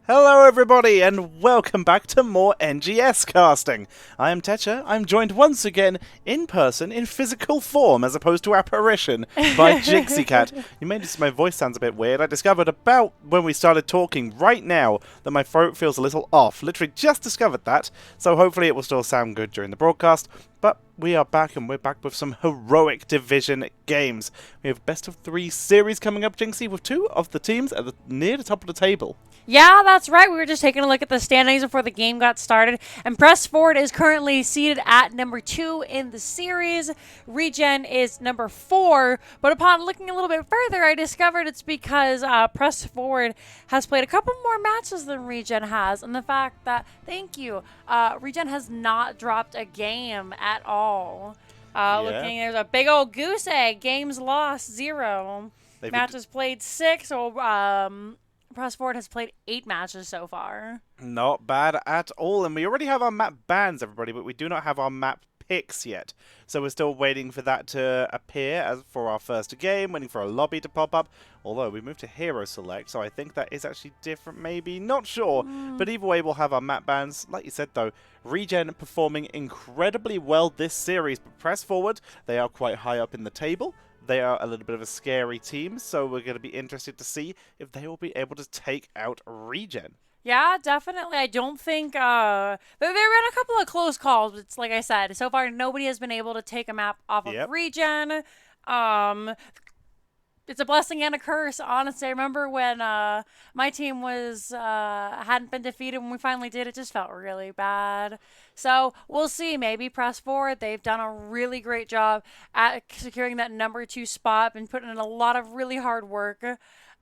Hello everybody and welcome back to more NGS casting. I am Tetcher. I'm joined once again in person, in physical form as opposed to apparition, by Jinxeekatt. You may notice my voice sounds a bit weird. I discovered about when we started talking right now that my throat feels a little off. Literally just discovered that, so hopefully it will still sound good during the broadcast. But we are back, and we're back with some heroic division games. We have best of 3 series coming up, Jinxie, with 2 of the teams at near the top of the table. Yeah, that's right. We were just taking a look at the standings before the game got started. And Press Forward is currently seated at number 2 in the series. Regen is number 4. But upon looking a little bit further, I discovered it's because Press Forward has played a couple more matches than Regen has. And the fact that, thank you, Regen has not dropped a game at all. Looking, there's a big old goose egg. Games lost, 0. Matches played 6. So, Press Forward has played 8 matches so far. Not bad at all. And we already have our map bans, everybody, but we do not have our map picks yet. So we're still waiting for that to appear as for our first game, waiting for a lobby to pop up. Although we moved to Hero Select, so I think that is actually different, maybe. Not sure. But either way, we'll have our map bans. Like you said, though, Regen performing incredibly well this series. But Press Forward, they are quite high up in the table. They are a little bit of a scary team, so we're going to be interested to see if they will be able to take out Regen. Yeah, definitely. I don't think there have been a couple of close calls. It's like I said, so far nobody has been able to take a map off of Regen. It's a blessing and a curse, honestly. I remember when my team was hadn't been defeated. When we finally did, it just felt really bad. So we'll see. Maybe Press Forward. They've done a really great job at securing that number 2 spot and putting in a lot of really hard work.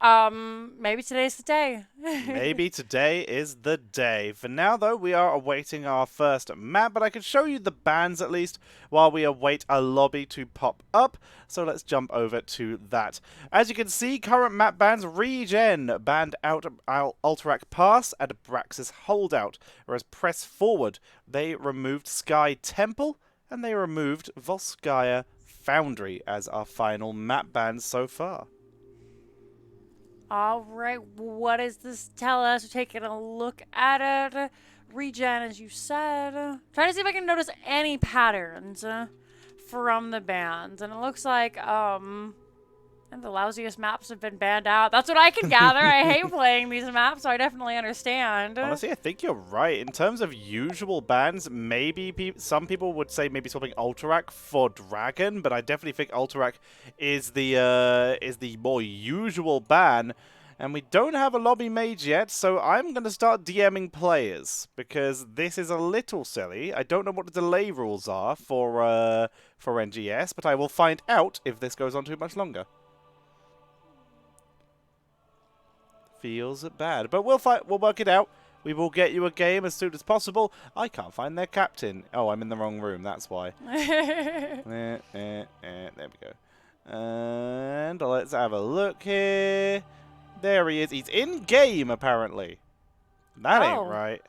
Maybe today's the day. Maybe today is the day. For now, though, we are awaiting our first map, but I can show you the bans at least while we await a lobby to pop up. So let's jump over to that. As you can see, current map bans: Regen banned out Alterac Pass and Abraxas Holdout, whereas Press Forward, they removed Sky Temple and they removed Volskaya Foundry as our final map bans so far. All right, what does this tell us? We're taking a look at it. Regen, as you said. Trying to see if I can notice any patterns from the bans. And it looks like the lousiest maps have been banned out. That's what I can gather. I hate playing these maps, so I definitely understand. Honestly, I think you're right. In terms of usual bans, maybe some people would say maybe swapping Alterac for Dragon, but I definitely think Alterac is the more usual ban. And we don't have a lobby mage yet, so I'm going to start DMing players, because this is a little silly. I don't know what the delay rules are for NGS, but I will find out if this goes on too much longer. Feels bad, but we'll work it out. We will get you a game as soon as possible. I can't find their captain. Oh, I'm in the wrong room, that's why. There we go. And let's have a look here. There he is. He's in-game, apparently. That ain't right.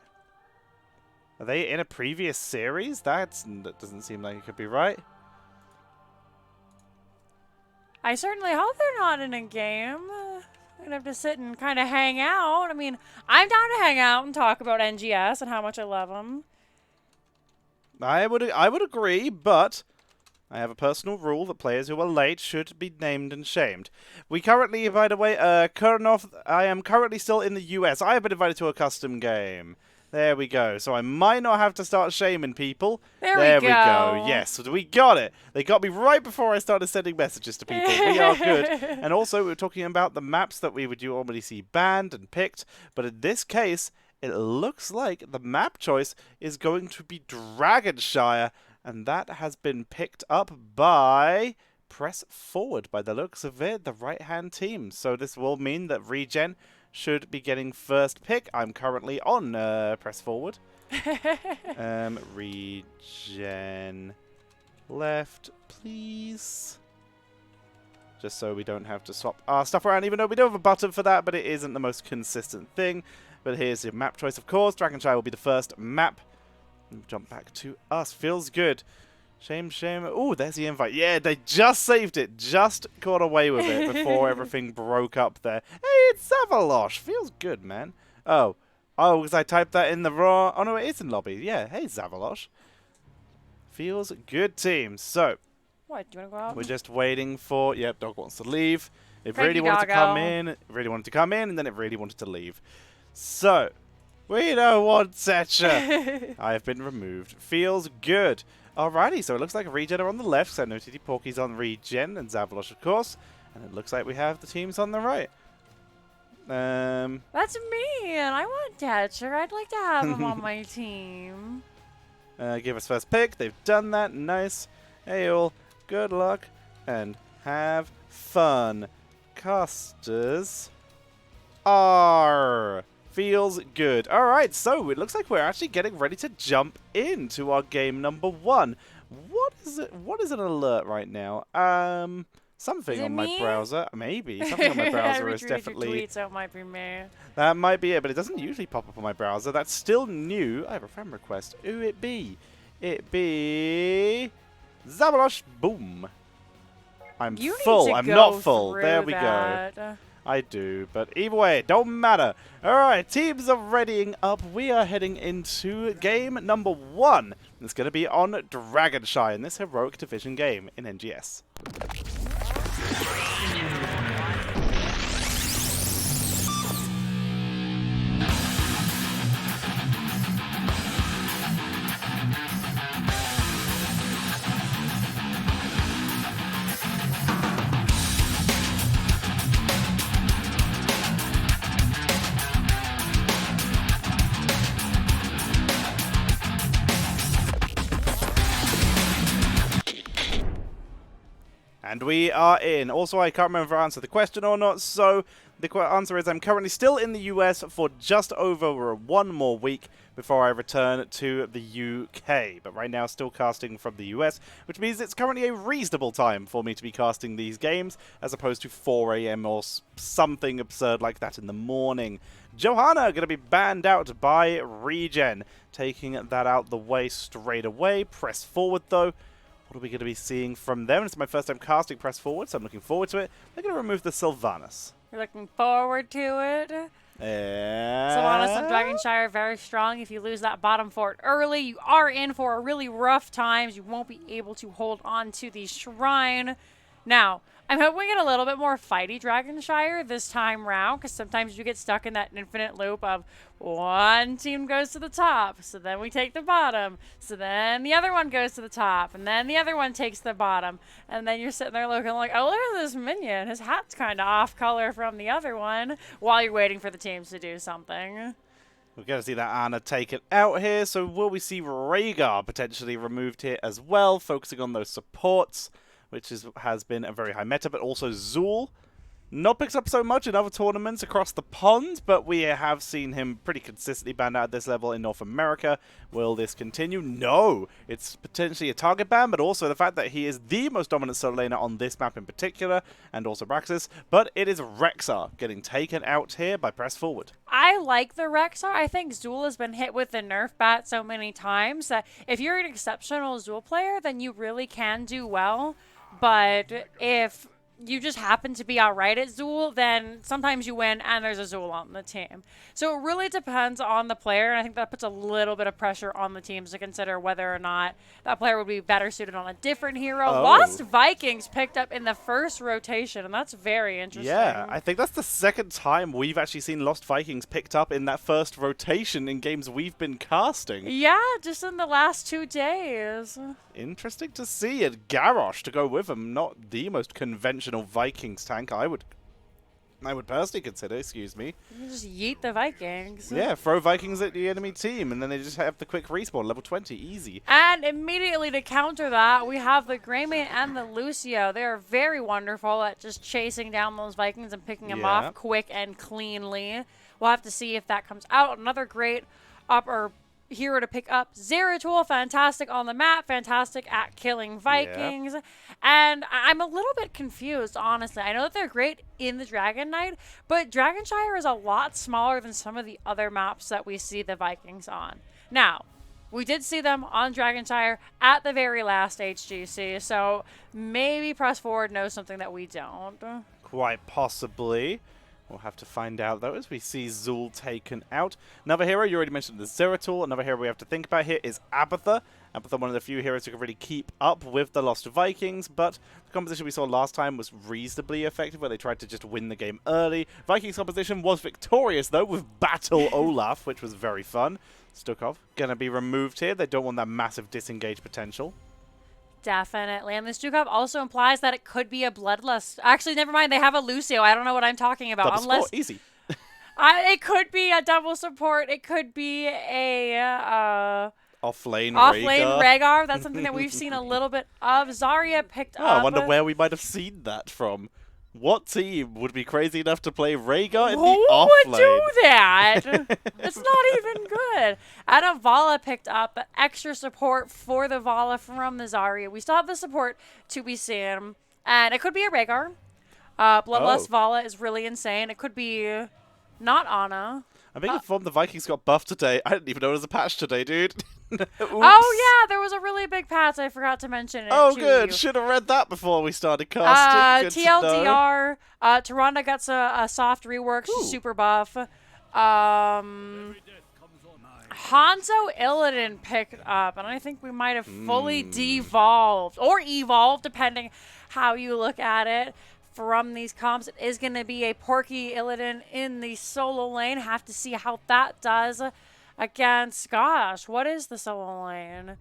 Are they in a previous series? That doesn't seem like it could be right. I certainly hope they're not in a game. I'm gonna have to sit and kind of hang out. I mean, I'm down to hang out and talk about NGS and how much I love them. I would agree, but I have a personal rule that players who are late should be named and shamed. We currently, by the way, Kurnov, I am currently still in the US. I have been invited to a custom game. There we go. So I might not have to start shaming people. There we go. Yes, we got it. They got me right before I started sending messages to people. We are good. And also, we were talking about the maps that we would normally see banned and picked. But in this case, it looks like the map choice is going to be Dragonshire. And that has been picked up by Press Forward, by the looks of it, the right-hand team. So this will mean that Regen should be getting first pick. I'm currently on Press Forward. Regen left, please. Just so we don't have to swap our stuff around, even though we do have a button for that, but it isn't the most consistent thing. But here's your map choice, of course. Dragonshire will be the first map. Jump back to us. Feels good. Shame, shame. Oh, there's the invite. Yeah, they just saved it. Just got away with it before everything broke up there. Hey, it's Savalosh. Feels good, man. Oh, Oh, because I typed that in the wrong... Oh, no, it is in lobby. Yeah, hey, Zavalosh. Feels good, team. So, What, do you want to go out? we're just waiting for... Yep, dog wants to leave. It Cranky really wanted to come doggo. in. It really wanted to come in, and then it really wanted to leave. So, we don't want Tetcher. I have been removed. Feels good. Alrighty, so it looks like Regen are on the left, so no TT Porky's on Regen, and Zavalosh, of course. And it looks like we have the teams on the right. That's me, and I want Tetcher. I'd like to have him on my team. Give us first pick. They've done that. Nice. Hey all, good luck and have fun. Casters are feels good. All right, so it looks like we're actually getting ready to jump into our game number 1. What is it? What is an alert right now? Something on my me? browser. Maybe something on my browser is I retweeted definitely. your tweet, so it might be me. That might be it, but it doesn't usually pop up on my browser. That's still new. I have a friend request. Who it be? It be Zavalosh. Boom. I'm You full. need to I'm go not full. through There we go. that. I do, but either way, it don't matter. All right, teams are readying up. We are heading into game number 1. It's going to be on Dragonshire in this heroic division game in NGS. And we are in. Also, I can't remember if I answered the question or not, so the answer is I'm currently still in the US for just over 1 more week before I return to the UK. But right now, still casting from the US, which means it's currently a reasonable time for me to be casting these games, as opposed to 4 AM or something absurd like that in the morning. Johanna going to be banned out by Regen. Taking that out the way straight away. Press forward, though. What are we going to be seeing from them? It's my first time casting Press Forward, so I'm looking forward to it. They're going to remove the Sylvanas. You're looking forward to it. Sylvanas and Dragonshire are very strong. If you lose that bottom fort early, you are in for a really rough times. You won't be able to hold on to the shrine. Now, I'm hoping we get a little bit more fighty Dragonshire this time round, because sometimes you get stuck in that infinite loop of one team goes to the top, so then we take the bottom, so then the other one goes to the top, and then the other one takes the bottom, and then you're sitting there looking like, oh, look at this minion. His hat's kind of off color from the other one, while you're waiting for the teams to do something. We're going to see that Anna take it out here, so will we see Rhaegar potentially removed here as well, focusing on those supports, which has been a very high meta, but also Zool. Not picked up so much in other tournaments across the pond, but we have seen him pretty consistently banned out at this level in North America. Will this continue? No! It's potentially a target ban, but also the fact that he is the most dominant solo laner on this map in particular, and also Braxis, but it is Rexar getting taken out here by Press Forward. I like the Rexar. I think Zool has been hit with the nerf bat so many times that if you're an exceptional Zool player, then you really can do well. But if you just happen to be alright at Zool, then sometimes you win and there's a Zool on the team. So it really depends on the player, and I think that puts a little bit of pressure on the teams to consider whether or not that player would be better suited on a different hero. Oh. Lost Vikings picked up in the first rotation, and that's very interesting. Yeah, I think that's the second time we've actually seen Lost Vikings picked up in that first rotation in games we've been casting. Yeah, just in the last 2 days. Interesting to see. And Garrosh to go with him, not the most conventional Vikings tank I would personally consider, excuse me. You just yeet the Vikings. Yeah, throw Vikings at the enemy team, and then they just have the quick respawn, level 20, easy. And immediately to counter that, we have the Greymane and the Lucio. They are very wonderful at just chasing down those Vikings and picking them off quick and cleanly. We'll have to see if that comes out. Another great hero to pick up. Zeratul, fantastic on the map, fantastic at killing Vikings. Yeah. And I'm a little bit confused, honestly. I know that they're great in the Dragon Knight, but Dragonshire is a lot smaller than some of the other maps that we see the Vikings on. Now, we did see them on Dragonshire at the very last HGC, so maybe Press Forward knows something that we don't. Quite possibly. We'll have to find out, though, as we see Zul taken out. Another hero, you already mentioned the Zeratul. Another hero we have to think about here is Abatha. Abatha, one of the few heroes who can really keep up with the Lost Vikings, but the composition we saw last time was reasonably effective, where they tried to just win the game early. Vikings composition was victorious, though, with Battle Olaf, which was very fun. Stukov gonna be removed here. They don't want that massive disengage potential. Definitely. And the Stukov also implies that it could be a Bloodlust. Actually, never mind. They have a Lucio. I don't know what I'm talking about. Double support, easy. It could be a double support. It could be a Off-lane Rhaegar. That's something that we've seen a little bit of. Zarya picked up. I wonder where we might have seen that from. What team would be crazy enough to play Rhaegar in the off lane? Who would do that? It's not even good. And a Vala picked up extra support for the Vala from the Zarya. We still have the support to be seen. And it could be a Rhaegar. Bloodlust Vala is really insane. It could be not Ana. I'm being informed the Vikings got buffed today. I didn't even know there was a patch today, dude. Oh, yeah, there was a really big patch. I forgot to mention it. Oh, good. Should have read that before we started casting. Good TLDR, Tyrande got a soft rework. She's super buff. Hanzo Illidan picked up, and I think we might have fully devolved, or evolved, depending how you look at it. From these comps, it is going to be a Porky Illidan in the solo lane. Have to see how that does against, gosh, what is the solo lane?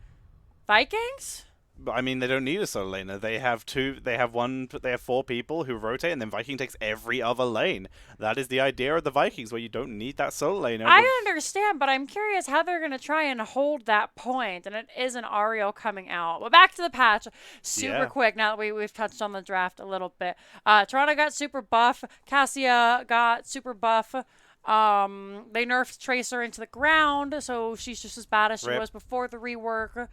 Vikings? I mean, they don't need a solo laner. They have four people who rotate, and then Viking takes every other lane. That is the idea of the Vikings, where you don't need that solo laner. I understand, but I'm curious how they're going to try and hold that point, and it is an Ariel coming out. But back to the patch, super quick, now that we've touched on the draft a little bit. Toronto got super buff. Cassia got super buff. They nerfed Tracer into the ground, so she's just as bad as she was before the rework.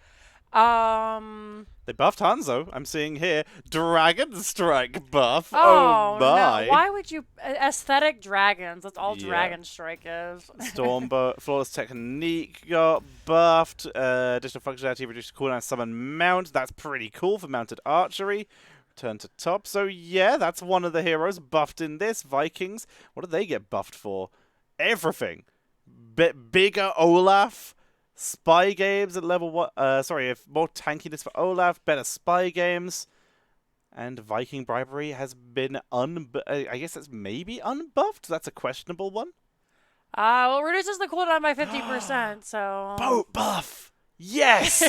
They buffed Hanzo. I'm seeing here Dragon Strike buff. Oh my! No. Why would you aesthetic dragons? That's all Dragon Strike is. Stormbolt Flawless Technique got buffed. Additional functionality reduced cooldown summon mount. That's pretty cool for mounted archery. Return to top. So yeah, that's one of the heroes buffed in this. Vikings. What did they get buffed for? Everything. Bigger Olaf. Spy games at level 1. More tankiness for Olaf, better spy games. And Viking bribery has been I guess that's maybe unbuffed? That's a questionable one. Well, it reduces the cooldown by 50%, so... Boat buff! Yes!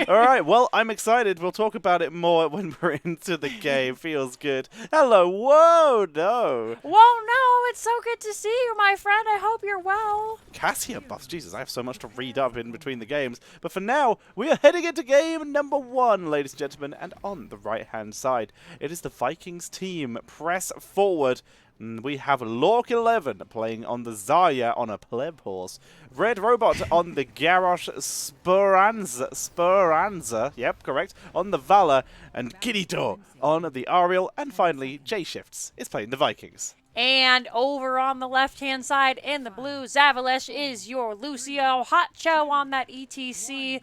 Alright, well, I'm excited. We'll talk about it more when we're into the game. Feels good. Hello, whoa, no. Whoa, no, it's so good to see you, my friend. I hope you're well. Cassia buffs. Jesus, I have so much to read up in between the games. But for now, we are heading into game number 1, ladies and gentlemen. And on the right-hand side, it is the Vikings team. Press forward. We have Lork 11 playing on the Zarya on a pleb horse. Red Robot on the Garrosh Speranza, yep, correct, on the Valor, and Kirito on the Ariel, and finally, J-Shifts is playing the Vikings. And over on the left-hand side in the blue, Zavalesh is your Lucio, Hotcho on that ETC,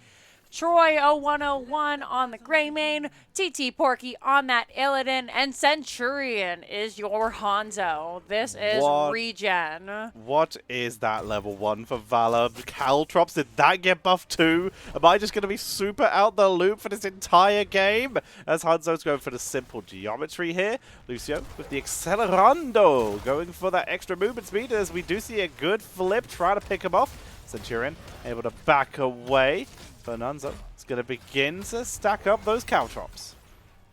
Troy 0101 on the Greymane, TT Porky on that Illidan, and Centurion is your Hanzo. This is Regen. What is that level 1 for Valor? Caltrops, did that get buffed too? Am I just going to be super out the loop for this entire game? As Hanzo's going for the simple geometry here. Lucio with the Accelerando, going for that extra movement speed as we do see a good flip, trying to pick him off. Centurion able to back away. Fernanzo is going to begin to stack up those caltrops.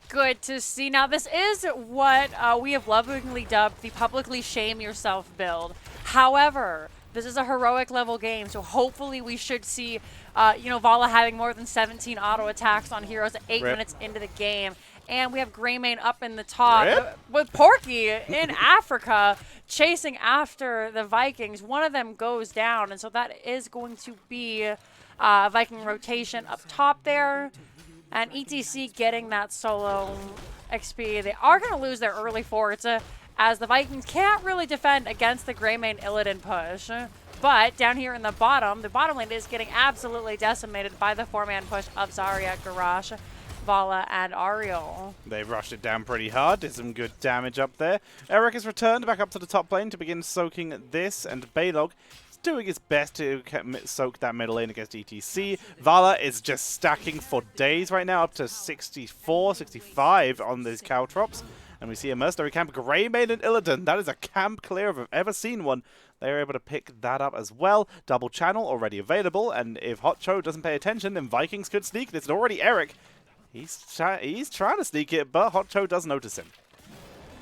Good to see. Now, this is what we have lovingly dubbed the publicly shame yourself build. However, this is a heroic level game, so hopefully we should see, Vala having more than 17 auto attacks on heroes at 8 minutes into the game. And we have Greymane up in the top with Porky in Africa chasing after the Vikings. One of them goes down, and so that is going to be Viking rotation up top there. And ETC getting that solo XP. They are going to lose their early forts as the Vikings can't really defend against the Greymane Illidan push. But down here in the bottom lane is getting absolutely decimated by the 4-man push of Zarya Garrosh. Vala and Ariel. They rushed it down pretty hard, did some good damage up there. Eric has returned back up to the top lane to begin soaking this, and Baylog is doing his best to soak that middle lane against ETC. Vala is just stacking for days right now, up to 64, 65 on these Caltrops. And we see a mercenary camp, Greymane and Illidan. That is a camp clear if I've ever seen one. They are able to pick that up as well. Double channel already available, and if Hotcho doesn't pay attention, then Vikings could sneak this. It's already Eric. He's trying to sneak it, but Hotcho does notice him.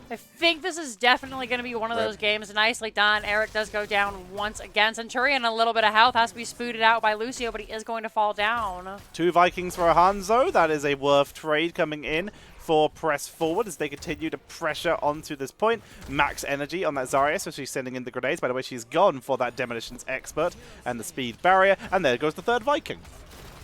I think this is definitely going to be one of those games. Nicely done. Eric does go down once again. Centurion, a little bit of health, has to be spooted out by Lucio, but he is going to fall down. 2 Vikings for a Hanzo. That is a worth trade coming in for press forward as they continue to pressure onto this point. Max energy on that Zarya, so she's sending in the grenades. By the way, she's gone for that Demolitions Expert and the speed barrier, and there goes the 3rd Viking.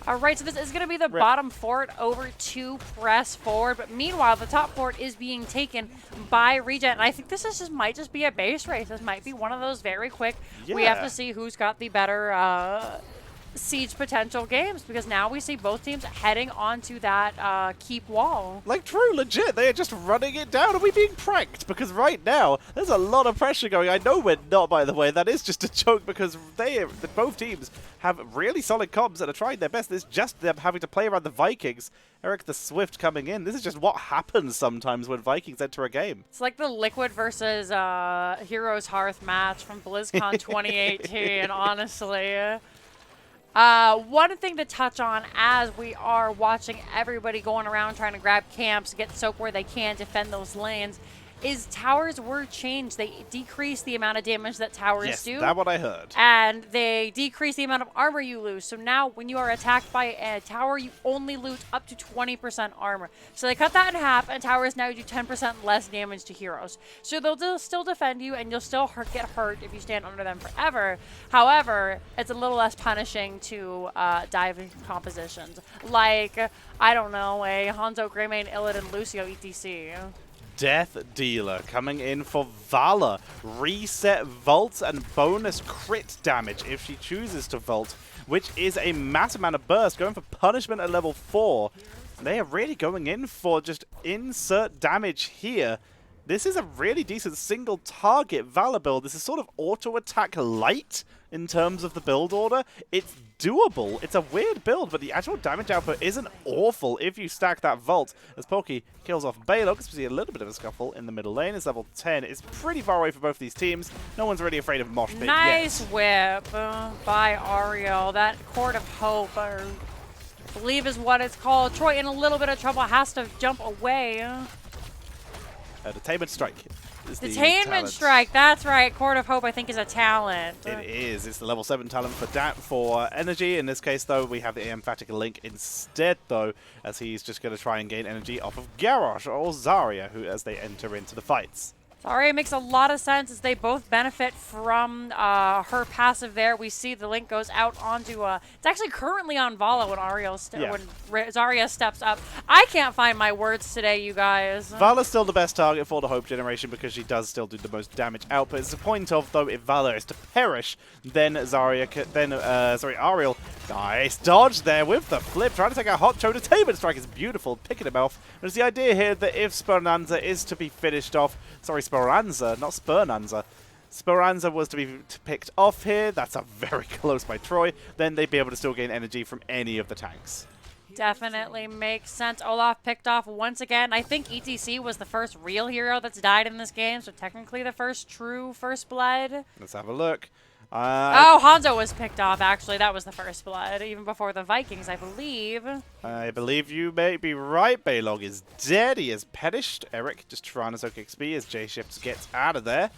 All right, so this is going to be the bottom fort over to press forward, but meanwhile, the top fort is being taken by Regen, and I think this is might just be a base race. This might be one of those very quick. Yeah. We have to see who's got the better siege potential games, because now we see both teams heading onto that keep wall. Like true, legit, they are just running it down. Are we being pranked? Because right now, there's a lot of pressure going. I know we're not, by the way. That is just a joke, because both teams have really solid comps and are trying their best. It's just them having to play around the Vikings. Eric the Swift coming in. This is just what happens sometimes when Vikings enter a game. It's like the Liquid versus Heroes Hearth match from BlizzCon 2018, honestly. One thing to touch on as we are watching everybody going around trying to grab camps, get soak where they can, defend those lanes, is towers were changed. They decrease the amount of damage that towers do. Yes, that's what I heard. And they decrease the amount of armor you lose. So now when you are attacked by a tower, you only lose up to 20% armor. So they cut that in half, and towers now do 10% less damage to heroes. So they'll still defend you, and you'll still get hurt if you stand under them forever. However, it's a little less punishing to dive into compositions. Like, I don't know, a Hanzo, Greymane, Illidan, Lucio, etc. Death Dealer coming in for Vala. Reset vaults and bonus crit damage if she chooses to vault, which is a massive amount of burst, going for punishment at level 4. They are really going in for just insert damage here. This is a really decent single target Vala build. This is sort of auto-attack light in terms of the build order. It's doable. It's a weird build, but the actual damage output isn't awful if you stack that vault. As Pokey kills off Baylog, we see a little bit of a scuffle in the middle lane. It's level 10. It's pretty far away for both these teams. No one's really afraid of Mosh Pit yet. Nice whip by Ariel. That Court of Hope, I believe is what it's called. Troy in a little bit of trouble, has to jump away. Detainment Strike. Detainment Strike, that's right. Court of Hope, I think, is a talent. It is. It's the level 7 talent for energy. In this case, though, we have the Emphatic Link instead, though, as he's just going to try and gain energy off of Garrosh or Zarya, as they enter into the fights. Zarya makes a lot of sense as they both benefit from her passive there. We see the link goes out onto, it's actually currently on Vala when when Zarya steps up. I can't find my words today, you guys. Vala's still the best target for the Hope generation because she does still do the most damage output. It's the point of, though, if Vala is to perish, then Ariel, nice dodge there with the flip, trying to take out Hotcho. Detainment Strike is beautiful, picking him off. There's the idea here that if Speranza is to be finished off, Speranza, not Spurnanza. Speranza was to be picked off here. That's a very close by Troy. Then they'd be able to still gain energy from any of the tanks. Definitely makes sense. Olaf picked off once again. I think ETC was the first real hero that's died in this game, so technically the first true First Blood. Let's have a look. Oh, Hanzo was picked off, actually. That was the First Blood, even before the Vikings, I believe. I believe you may be right. Baylog is dead. He is perished. Eric just trying to soak XP as J-Shift gets out of there.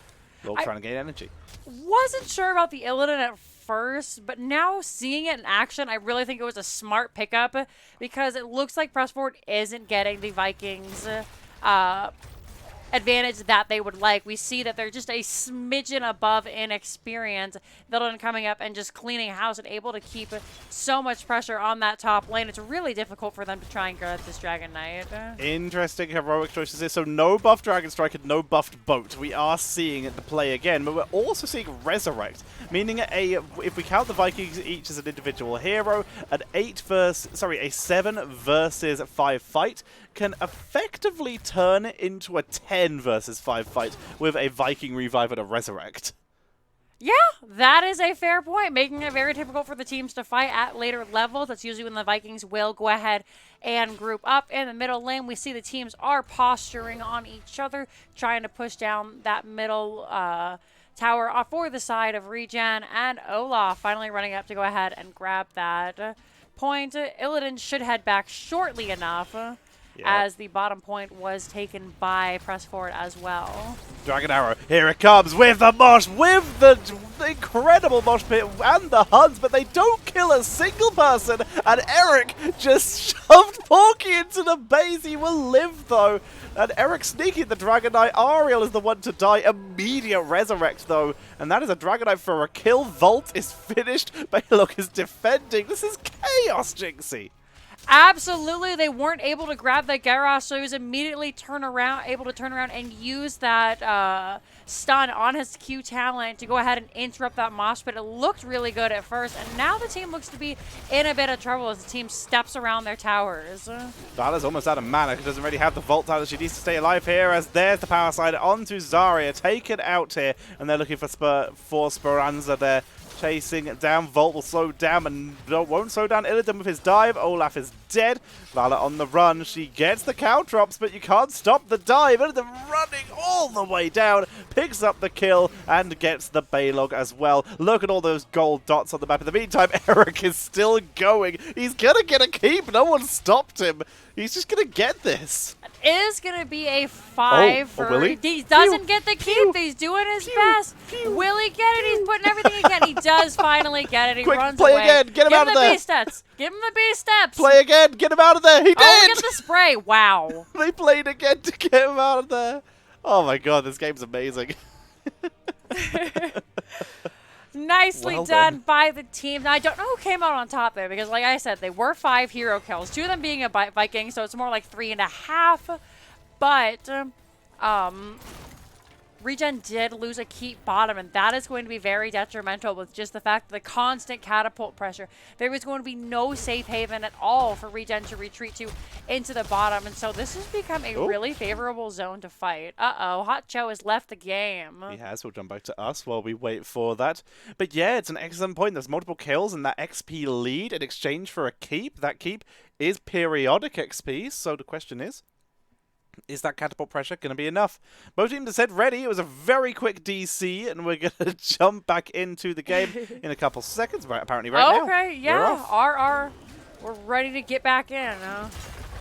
Log trying to gain energy. Wasn't sure about the Illidan at first, but now seeing it in action, I really think it was a smart pickup because it looks like Press Forward isn't getting the Vikings advantage that they would like. We see that they're just a smidgen above in experience. Illidan coming up and just cleaning house and able to keep so much pressure on that top lane. It's really difficult for them to try and get this Dragon Knight. Interesting heroic choices here. So no buff Dragon Strike and no buffed boat. We are seeing the play again, but we're also seeing Resurrect, meaning if we count the Vikings each as an individual hero, a 7 versus 5 fight can effectively turn into a 10 versus 5 fight with a Viking revive and a Resurrect. Yeah, that is a fair point, making it very difficult for the teams to fight at later levels. That's usually when the Vikings will go ahead and group up. In the middle lane, we see the teams are posturing on each other, trying to push down that middle tower for the side of Regen, and Olaf finally running up to go ahead and grab that point. Illidan should head back shortly enough. As the bottom point was taken by Press Forward as well. Dragon Arrow, here it comes with the mosh, with the incredible mosh pit and the Huns, but they don't kill a single person, and Eric just shoved Porky into the base. He will live though, and Eric sneaking the Dragon Knight. Ariel is the one to die. Immediate resurrect though, and that is a Dragon Knight for a kill. Vault is finished. Baylock is defending. This is chaos, Jinxie. Absolutely, they weren't able to grab that Gyros, so he was immediately able to turn around and use that stun on his Q talent to go ahead and interrupt that mosh pit. It looked really good at first, and now the team looks to be in a bit of trouble as the team steps around their towers. Dala's almost out of mana. She doesn't really have the Vault Tyler. She needs to stay alive here, as there's the power slide onto Zarya, taken out here, and they're looking for Speranza there. Chasing down, Vault will slow down and won't slow down Illidan with his dive. Olaf is dead. Vala on the run. She gets the cow drops, but you can't stop the dive. Illidan running all the way down, picks up the kill and gets the Baylog as well. Look at all those gold dots on the map. In the meantime, Eric is still going. He's going to get a keep. No one stopped him. He's just going to get this. It is going to be a 5 for... will he? He doesn't get the keep. He's doing his best. Will he get it? He's putting everything he can. He does finally get it. He runs play away. Again. Get him out of there. Give him the B steps. Give him the B steps. Play again. Get him out of there. He did. Oh, look at the spray. Wow. They played again to get him out of there. Oh my god, this game's amazing. Nicely done by the team. Now, I don't know who came out on top there because, like I said, they were 5 hero kills. 2 of them being a Viking, so it's more like 3.5. But, Regen did lose a keep bottom, and that is going to be very detrimental with just the fact that the constant catapult pressure. There is going to be no safe haven at all for Regen to retreat to into the bottom, and so this has become a really favorable zone to fight. Uh-oh, Hot Cho has left the game. He has. We'll jump back to us while we wait for that. But yeah, it's an excellent point. There's multiple kills and that XP lead in exchange for a keep. That keep is periodic XP, so the question is that catapult pressure going to be enough? Both teams have said ready. It was a very quick DC, and we're going to jump back into the game in a couple seconds, apparently now. Okay, yeah. We're ready to get back in.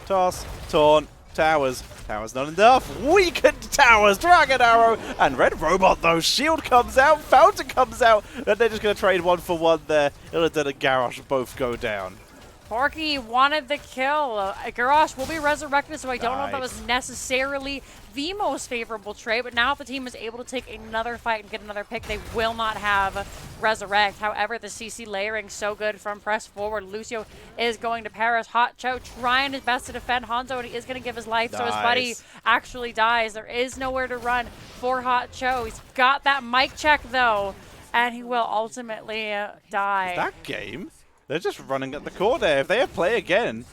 Toss, taunt, towers. Towers not enough. Weakened towers, Dragon Arrow, and Red Robot, though. Shield comes out, Fountain comes out, and they're just going to trade 1 for 1 there. Illidan and Garrosh both go down. Porky wanted the kill. Garrosh will be resurrected, so I don't know if that was necessarily the most favorable trade, but now if the team is able to take another fight and get another pick, they will not have resurrect. However, the CC layering so good from Press Forward. Lucio is going to Paris. Hot Cho trying his best to defend Hanzo, and he is going to give his life, so his buddy actually dies. There is nowhere to run for Hot Cho. He's got that mic check, though, and he will ultimately die. Is that game? They're just running at the core there. If they have play again,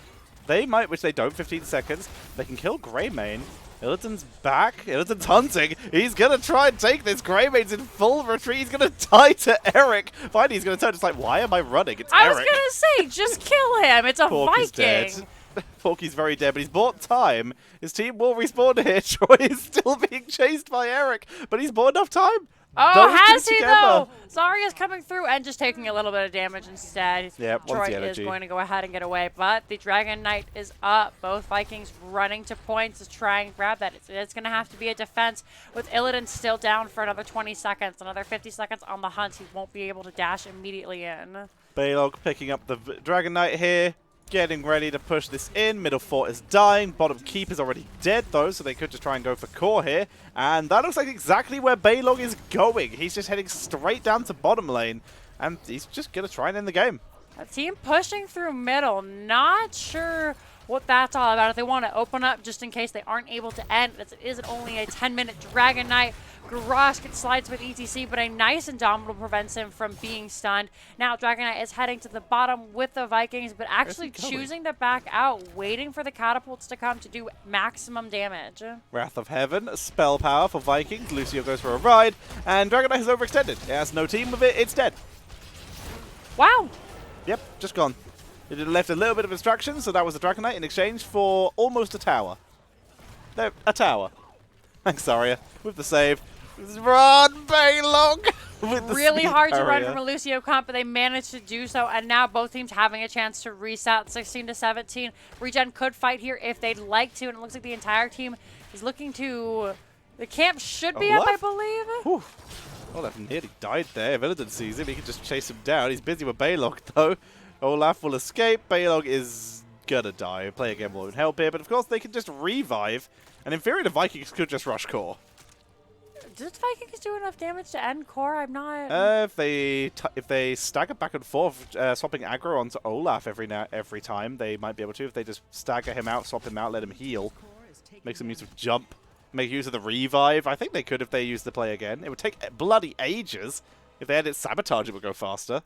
they might, which they don't, 15 seconds. They can kill Greymane. Illidan's back. Illidan's hunting. He's going to try and take this. Greymane's in full retreat. He's going to die to Eric. Finally, he's going to turn. It's like, why am I running? It's Eric. I was going to say, just kill him. It's a Porky's Viking. Dead. Porky's very dead, but he's bought time. His team will respawn here. Troy is still being chased by Eric, but he's bought enough time. Oh, has he though? Zarya's coming through and just taking a little bit of damage instead. Yep, Troy is going to go ahead and get away, but the Dragon Knight is up. Both Vikings running to points to try and grab that. It's going to have to be a defense with Illidan still down for another 20 seconds, another 50 seconds on the hunt. He won't be able to dash immediately in. Baylog picking up the Dragon Knight here. getting ready to push this in. Middle fort is dying. Bottom keep is already dead, though, so they could just try and go for core here. And that looks like exactly where Baylog is going. He's just heading straight down to bottom lane, and he's just going to try and end the game. A team pushing through middle. Not sure what that's all about. If they want to open up just in case they aren't able to end, as it is only a 10-minute Dragon Knight. Garrosh gets slides with ETC, but a nice Indomitable prevents him from being stunned. Now Dragon Knight is heading to the bottom with the Vikings, but actually choosing to back out, waiting for the catapults to come to do maximum damage. Wrath of Heaven, spell power for Vikings. Lucio goes for a ride, and Dragon Knight has overextended. It has no team with it. It's dead. Wow. Yep, just gone. It left a little bit of instruction, so that was the Dragon Knight in exchange for almost a tower. No, a tower. Thanks, Zarya, with the save. Run, Baylog! Really hard to run from a Lucio comp, but they managed to do so, and now both teams having a chance to reset 16-17. Regen could fight here if they'd like to, and it looks like the entire team is looking to... The camp should be up, I believe. Whew. Olaf nearly died there. If Illidan sees him, he can just chase him down. He's busy with Baylog, though. Olaf will escape. Baylog is gonna die. Play again won't help here, but of course they can just revive, and in theory the Vikings could just rush core. Did Vikings do enough damage to end core? I'm not... If they stagger back and forth, swapping aggro onto Olaf every time, they might be able to. If they just stagger him out, swap him out, let him heal, make some use of jump, make use of the revive. I think they could if they use the play again. It would take bloody ages. If they had it sabotage, it would go faster.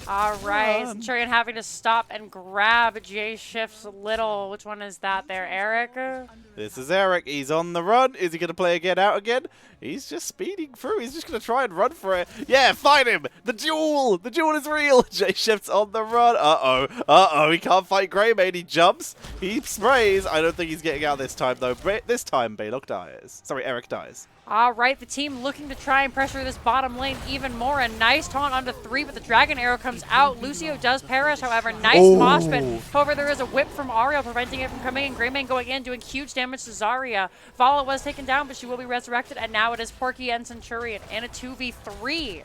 All right, Centurion having to stop and grab J-Shift's little. Which one is that there, Eric? This is Eric. He's on the run. Is he going to play again out again? He's just speeding through. He's just going to try and run for it. Yeah, fight him. The duel. The duel is real. J-Shift's on the run. Uh-oh. Uh-oh. He can't fight Greymane. He jumps. He sprays. I don't think he's getting out this time, though. This time, Baylog dies. Sorry, Eric dies. All right, the team looking to try and pressure this bottom lane even more. A nice taunt onto 3, but the Dragon Arrow comes out. Lucio does perish, however. Nice mosh pit. However, there is a whip from Ariel preventing it from coming in. Greymane going in, doing huge damage to Zarya. Vala was taken down, but she will be resurrected, and now it is Porky and Centurion in a 2v3.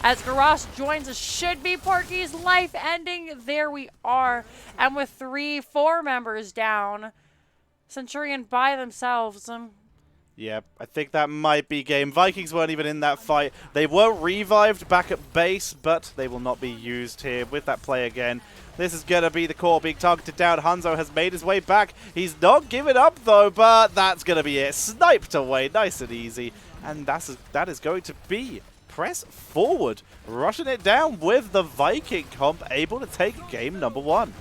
As Garrosh joins us, should be Porky's life ending. There we are. And with 4 members down, Centurion by themselves. Yep, I think that might be game. Vikings weren't even in that fight. They were revived back at base, but they will not be used here with that play again. This is going to be the core being targeted down. Hanzo has made his way back. He's not giving up, though, but that's going to be it. Sniped away, nice and easy. And that is going to be press forward, rushing it down with the Viking comp, able to take game number 1.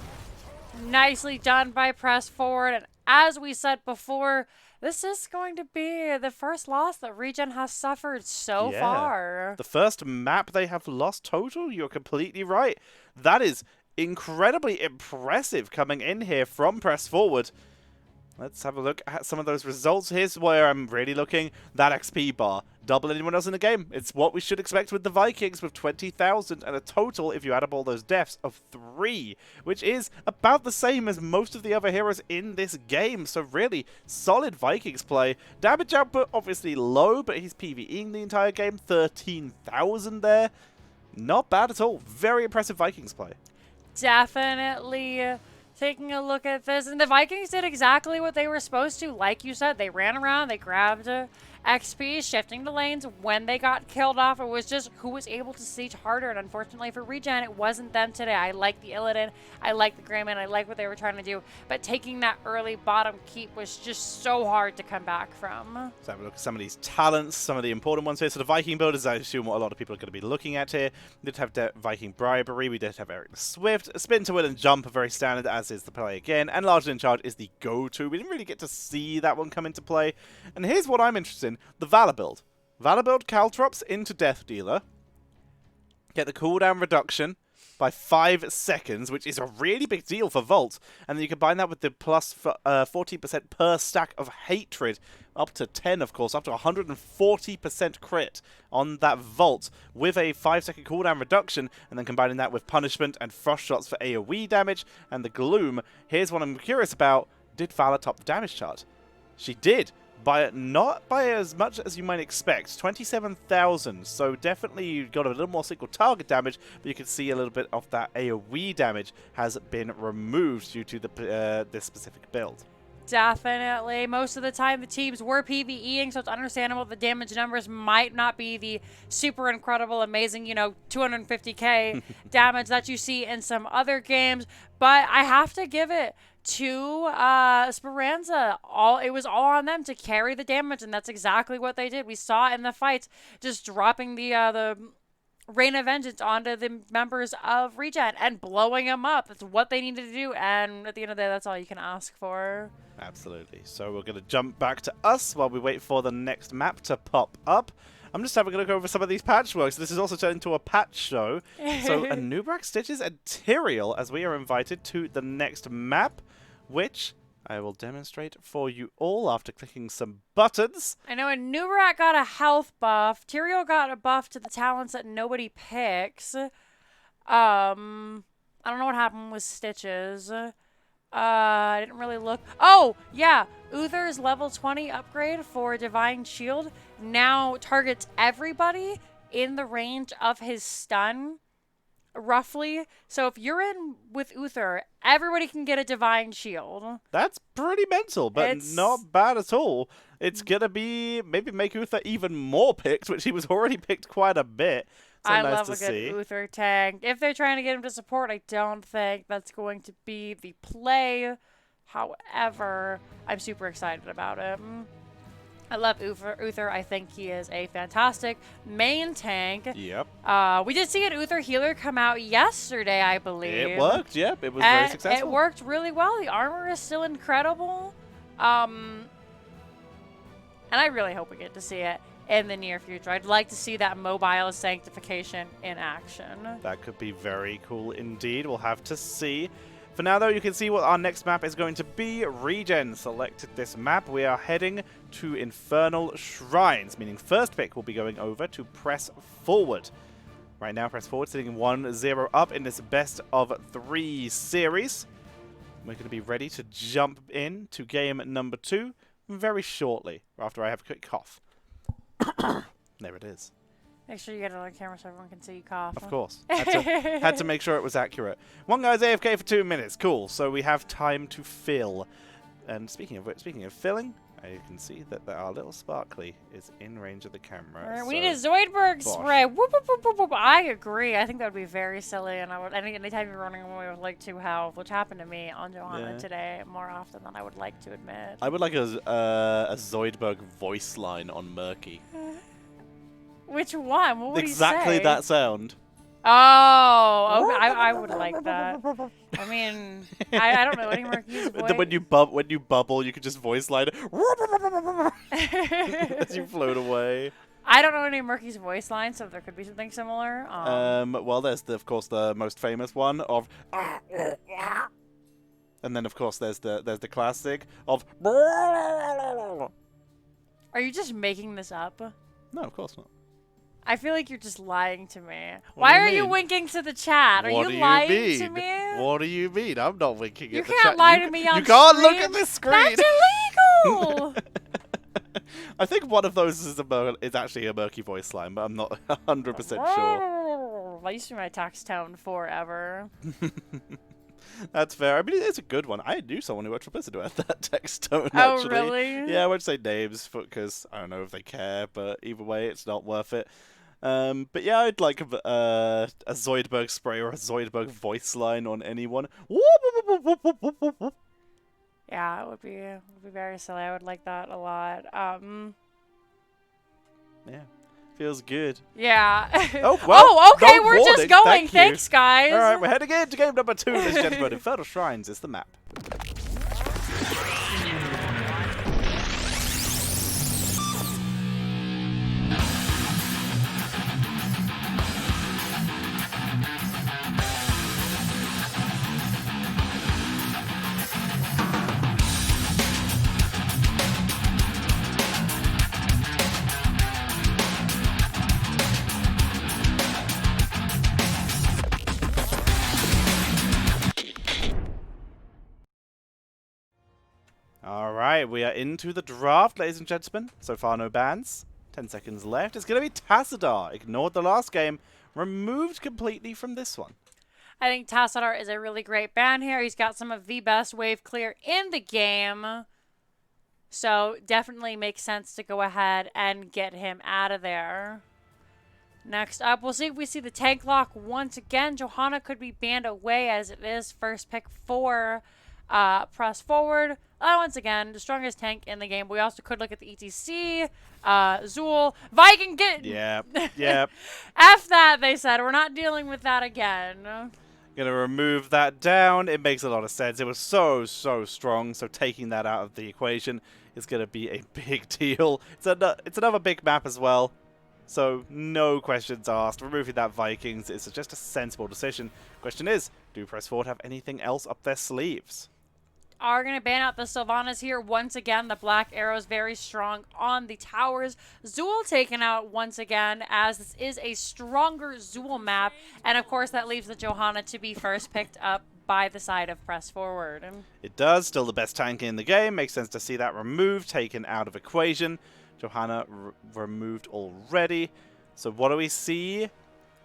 Nicely done by press forward. And as we said before, this is going to be the first loss that Regen has suffered so far. The first map they have lost total, you're completely right. That is incredibly impressive coming in here from press forward. Let's have a look at some of those results. Here's where I'm really looking. That XP bar. Double anyone else in the game. It's what we should expect with the Vikings with 20,000 and a total, if you add up all those deaths, of 3, which is about the same as most of the other heroes in this game. So really solid Vikings play. Damage output obviously low, but he's PvEing the entire game. 13,000 there. Not bad at all. Very impressive Vikings play. Definitely. Taking a look at this, and the Vikings did exactly what they were supposed to. Like you said, they ran around, they grabbed XP, shifting the lanes when they got killed off. It was just who was able to siege harder, and unfortunately for Regen, it wasn't them today. I like the Illidan, I like the Greymane, I like what they were trying to do, but taking that early bottom keep was just so hard to come back from. Let's have a look at some of these talents, some of the important ones here. So the Viking build is, I assume, what a lot of people are going to be looking at here. We did have Viking Bribery, we did have Eric the Swift, Spin to Win and Jump are very standard, as is the play again, and Largely in Charge is the go-to. We didn't really get to see that one come into play. And here's what I'm interested in, the Valor build. Valor build Caltrops into Death Dealer. Get the cooldown reduction by 5 seconds, which is a really big deal for Volt. And then you combine that with the plus 14% per stack of Hatred, up to 10, of course, up to 140% crit on that Volt, with a 5-second cooldown reduction, and then combining that with Punishment and Frost Shots for AoE damage, and the Gloom. Here's what I'm curious about. Did Valor top the damage chart? She did. not by as much as you might expect, 27,000. So definitely you got a little more single target damage, but you can see a little bit of that AoE damage has been removed due to the this specific build. Definitely. Most of the time, the teams were PvEing, so it's understandable the damage numbers might not be the super incredible, amazing, 250k damage that you see in some other games. But I have to give it to Speranza. It was all on them to carry the damage, and that's exactly what they did. We saw in the fights, just dropping the Rain of Vengeance onto the members of Regen and blowing them up. That's what they needed to do, and at the end of the day, that's all you can ask for. Absolutely. So we're going to jump back to us while we wait for the next map to pop up. I'm just having a look over some of these patchworks. This is also turned into a patch show. So Anubrak, Stitches, and Tyrael as we are invited to the next map, which I will demonstrate for you all after clicking some buttons. I know Anubrak got a health buff. Tyrael got a buff to the talents that nobody picks. I don't know what happened with Stitches. I didn't really look. Oh, yeah. Uther's level 20 upgrade for Divine Shield now targets everybody in the range of his stun, roughly. So if you're in with Uther, everybody can get a Divine Shield. That's pretty mental, but not bad at all. It's going to be maybe make Uther even more picked, which he was already picked quite a bit. So I nice love to a good see. Uther tank. If they're trying to get him to support, I don't think that's going to be the play. However, I'm super excited about him. I love Uther. I think he is a fantastic main tank. Yep. We did see an Uther healer come out yesterday, I believe. It worked, yep. It was very successful. It worked really well. The armor is still incredible. And I really hope we get to see it in the near future. I'd like to see that mobile sanctification in action. That could be very cool indeed. We'll have to see. For now, though, you can see what our next map is going to be. Regen selected this map. We are heading to Infernal Shrines, meaning first pick will be going over to Press Forward. Right now, Press Forward sitting 1-0 up in this best of 3 series. We're going to be ready to jump in to game number 2 very shortly, after I have a quick cough. There it is. Make sure you get it on camera so everyone can see you cough. Of course. Had to make sure it was accurate. One guy's AFK for 2 minutes. Cool. So we have time to fill. And speaking of filling, you can see that our little sparkly is in range of the camera. We need a Zoidberg spray. Whoop, whoop, whoop, whoop, whoop. I agree. I think that would be very silly. And anytime you're running away with like 2 health, which happened to me on Johanna today more often than I would like to admit. I would like a Zoidberg voice line on Murky. Which one? What would exactly he say? That sound. Oh, okay. I would like that. I mean, I don't know any Murky's voice. Then when you bubble, you could just voice line as you float away. I don't know any Murky's voice lines, so there could be something similar. Well, there's of course the most famous one of, and then of course there's the classic of. Are you just making this up? No, of course not. I feel like you're just lying to me. Why are you winking to the chat? Are you lying to me? What do you mean? I'm not winking at the chat. You can't lie to me on You can't stream. look at this screen. That's illegal! I think one of those is actually a Murky voice line, but I'm not 100% sure. That used to be my text tone forever. That's fair. I mean, it's a good one. I knew someone who worked for Blizzard who had that text tone, actually. Oh, really? Yeah, I won't say names because I don't know if they care, but either way, it's not worth it. But yeah, I'd like a Zoidberg spray or a Zoidberg voice line on anyone. Yeah, it would be very silly. I would like that a lot. Yeah. Feels good. Yeah. Oh, well, oh, okay, no we're warning. just going. Thank you. Thanks, guys. All right, we're heading into game number 2, ladies and gentlemen. Infernal Shrines is the map. All right, we are into the draft, ladies and gentlemen. So far, no bans. 10 seconds left. It's going to be Tassadar. Ignored the last game. Removed completely from this one. I think Tassadar is a really great ban here. He's got some of the best wave clear in the game. So definitely makes sense to go ahead and get him out of there. Next up, we'll see if we see the tank lock once again. Johanna could be banned away as it is first pick for press forward. Once again, the strongest tank in the game. We also could look at the ETC, Zool, Viking. Yep. F that, they said. We're not dealing with that again. Gonna remove that down. It makes a lot of sense. It was so strong, so taking that out of the equation is gonna be a big deal. It's another big map as well, so no questions asked. Removing that Vikings is just a sensible decision. Question is, do Press Forward have anything else up their sleeves? Are going to ban out the Sylvanas here once again. The black arrow is very strong on the towers. Zool taken out once again, as this is a stronger Zool map. And of course, that leaves the Johanna to be first picked up by the side of Press Forward. It does. Still the best tank in the game. Makes sense to see that removed, taken out of equation. Johanna removed already. So what do we see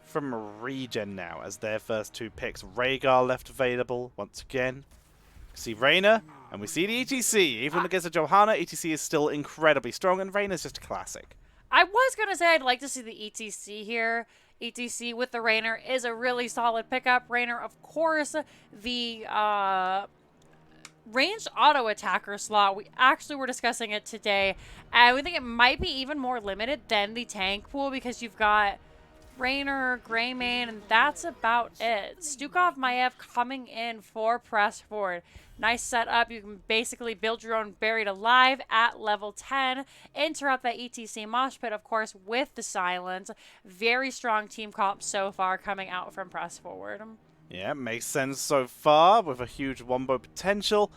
from Regen now as their first two picks? Rhaegar left available once again. See Reyna, and we see the ETC. Even against the Johanna, ETC is still incredibly strong, and Reyna's just a classic. I was going to say I'd like to see the ETC here. ETC with the Raynor is a really solid pickup. Raynor, of course, the ranged auto attacker slot. We actually were discussing it today, and we think it might be even more limited than the tank pool because you've got Raynor, Greymane, and that's about it. Stukov Maiev coming in for Press Forward. Nice setup. You can basically build your own Buried Alive at level 10. Interrupt that ETC mosh pit, of course, with the silence. Very strong team comp so far coming out from Press Forward. Yeah, makes sense so far with a huge wombo potential.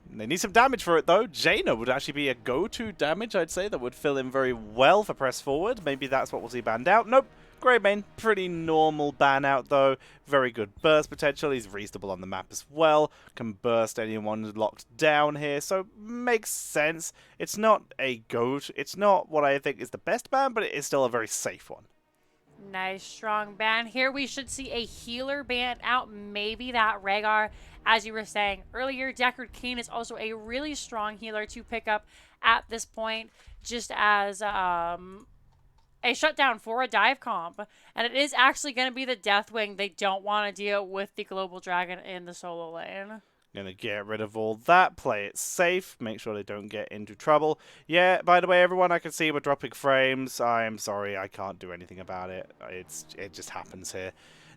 They need some damage for it, though. Jaina would actually be a go-to damage, I'd say, that would fill in very well for Press Forward. Maybe that's what we'll see banned out. Nope. Greymane, pretty normal ban out, though. Very good burst potential. He's reasonable on the map as well. Can burst anyone locked down here, so makes sense. It's not a go-to. It's not what I think is the best ban, but it is still a very safe one. Nice, strong ban. Here we should see a healer ban out. Maybe that Rhaegar, as you were saying earlier. Deckard Cain is also a really strong healer to pick up at this point, just as a shutdown for a dive comp. And it is actually going to be the Deathwing. They don't want to deal with the Global Dragon in the solo lane. Gonna get rid of all that, play it safe, make sure they don't get into trouble. Yeah, by the way, everyone, I can see we're dropping frames. I'm sorry, I can't do anything about it. It just happens here.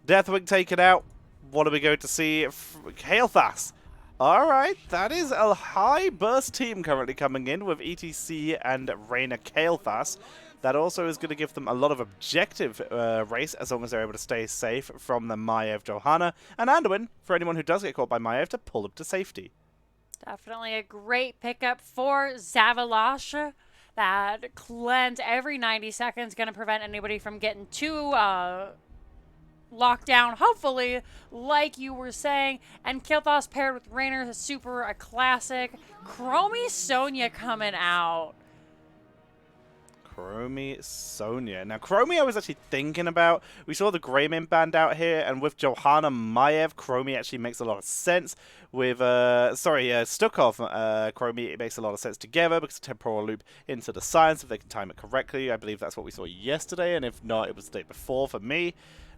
Deathwing taken out. What are we going to see? Kael'thas. Alright, that is a high burst team currently coming in with ETC and Reyna Kael'thas. That also is going to give them a lot of objective race as long as they're able to stay safe from the Maiev Johanna. And Anduin, for anyone who does get caught by Maiev, to pull them to safety. Definitely a great pickup for Zavalash. That cleanse every 90 seconds, going to prevent anybody from getting too locked down, hopefully, like you were saying. And Kael'thas paired with Raynor is super a classic. Chromie Sonya coming out. Chromie Sonya. Now, Chromie I was actually thinking about. We saw the Greymane banned out here, and with Johanna Maiev, Chromie actually makes a lot of sense. With, Stukov Chromie, it makes a lot of sense together because temporal loop into the science if they can time it correctly. I believe that's what we saw yesterday, and if not, it was the day before for me.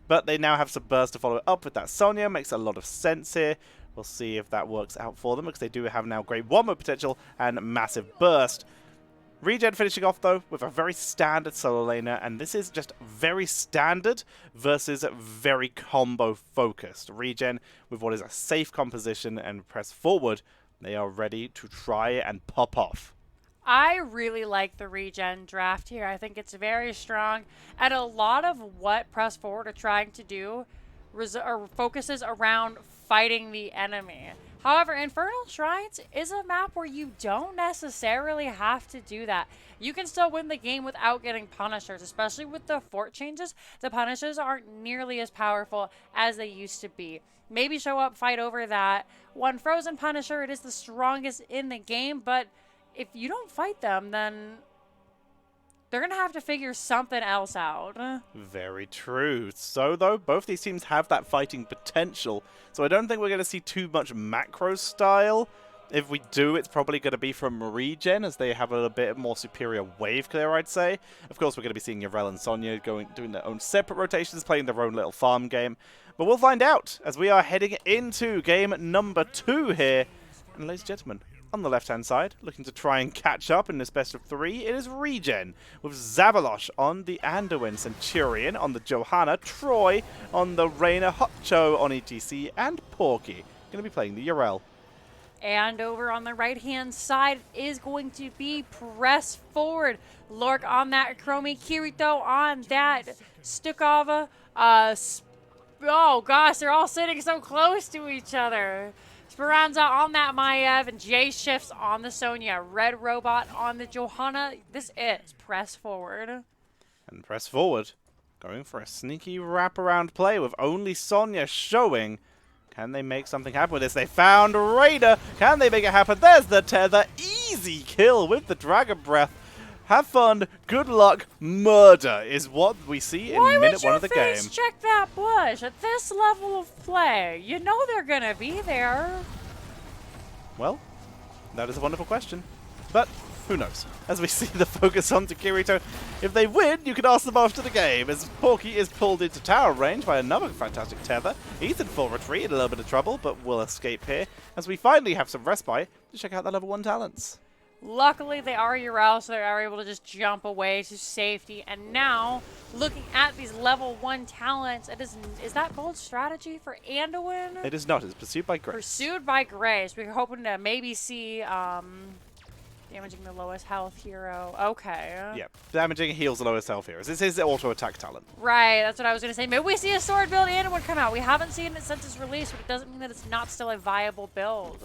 But they now have some burst to follow it up with that Sonya. Makes a lot of sense here. We'll see if that works out for them because they do have now great wombo potential and massive burst. Regen finishing off, though, with a very standard solo laner, and this is just very standard versus very combo-focused. Regen, with what is a safe composition and Press Forward, they are ready to try and pop off. I really like the Regen draft here. I think it's very strong, and a lot of what Press Forward are trying to do focuses around fighting the enemy. However, Infernal Shrines is a map where you don't necessarily have to do that. You can still win the game without getting Punishers, especially with the fort changes. The Punishers aren't nearly as powerful as they used to be. Maybe show up, fight over that. One Frozen Punisher, it is the strongest in the game, but if you don't fight them, then they're going to have to figure something else out. Very true. So, though, both these teams have that fighting potential, so I don't think we're going to see too much macro style. If we do, it's probably going to be from Regen, as they have a bit more superior wave clear, I'd say. Of course, we're going to be seeing Yarel and Sonya doing their own separate rotations, playing their own little farm game. But we'll find out as we are heading into game number 2 here. And ladies and gentlemen, on the left-hand side, looking to try and catch up in this best of 3, it is Regen, with Zavalosh on the Anduin, Centurion on the Johanna, Troy on the Reyna, Hotcho on ETC, and Porky going to be playing the Yarel. And over on the right-hand side is going to be Press Forward. Lork on that Chromie, Kirito on that Stukova. Oh gosh, they're all sitting so close to each other. Speranza on that Maiev, and J Shifts on the Sonya. Red Robot on the Johanna. This is Press Forward. And Press Forward, going for a sneaky wraparound play with only Sonya showing. Can they make something happen with this? They found Raider. Can they make it happen? There's the tether. Easy kill with the Dragon Breath. Have fun, good luck, murder is what we see in minute 1 of the game. Why would you face check that bush at this level of play? You know they're going to be there. Well, that is a wonderful question. But who knows? As we see the focus onto Kirito, if they win, you can ask them after the game, as Porky is pulled into tower range by another fantastic tether. He's in full retreat, in a little bit of trouble, but will escape here, as we finally have some respite to check out the level 1 talents. Luckily, they are Yarel, so they are able to just jump away to safety. And now, looking at these level 1 talents, is that gold strategy for Anduin? It is not. It's Pursued by Grace. Pursued by Grace. We're hoping to maybe see damaging the lowest health hero. Okay. Yeah, damaging heals the lowest health heroes. This is the auto-attack talent. Right, that's what I was going to say. Maybe we see a sword build Anduin come out. We haven't seen it since its release, but it doesn't mean that it's not still a viable build.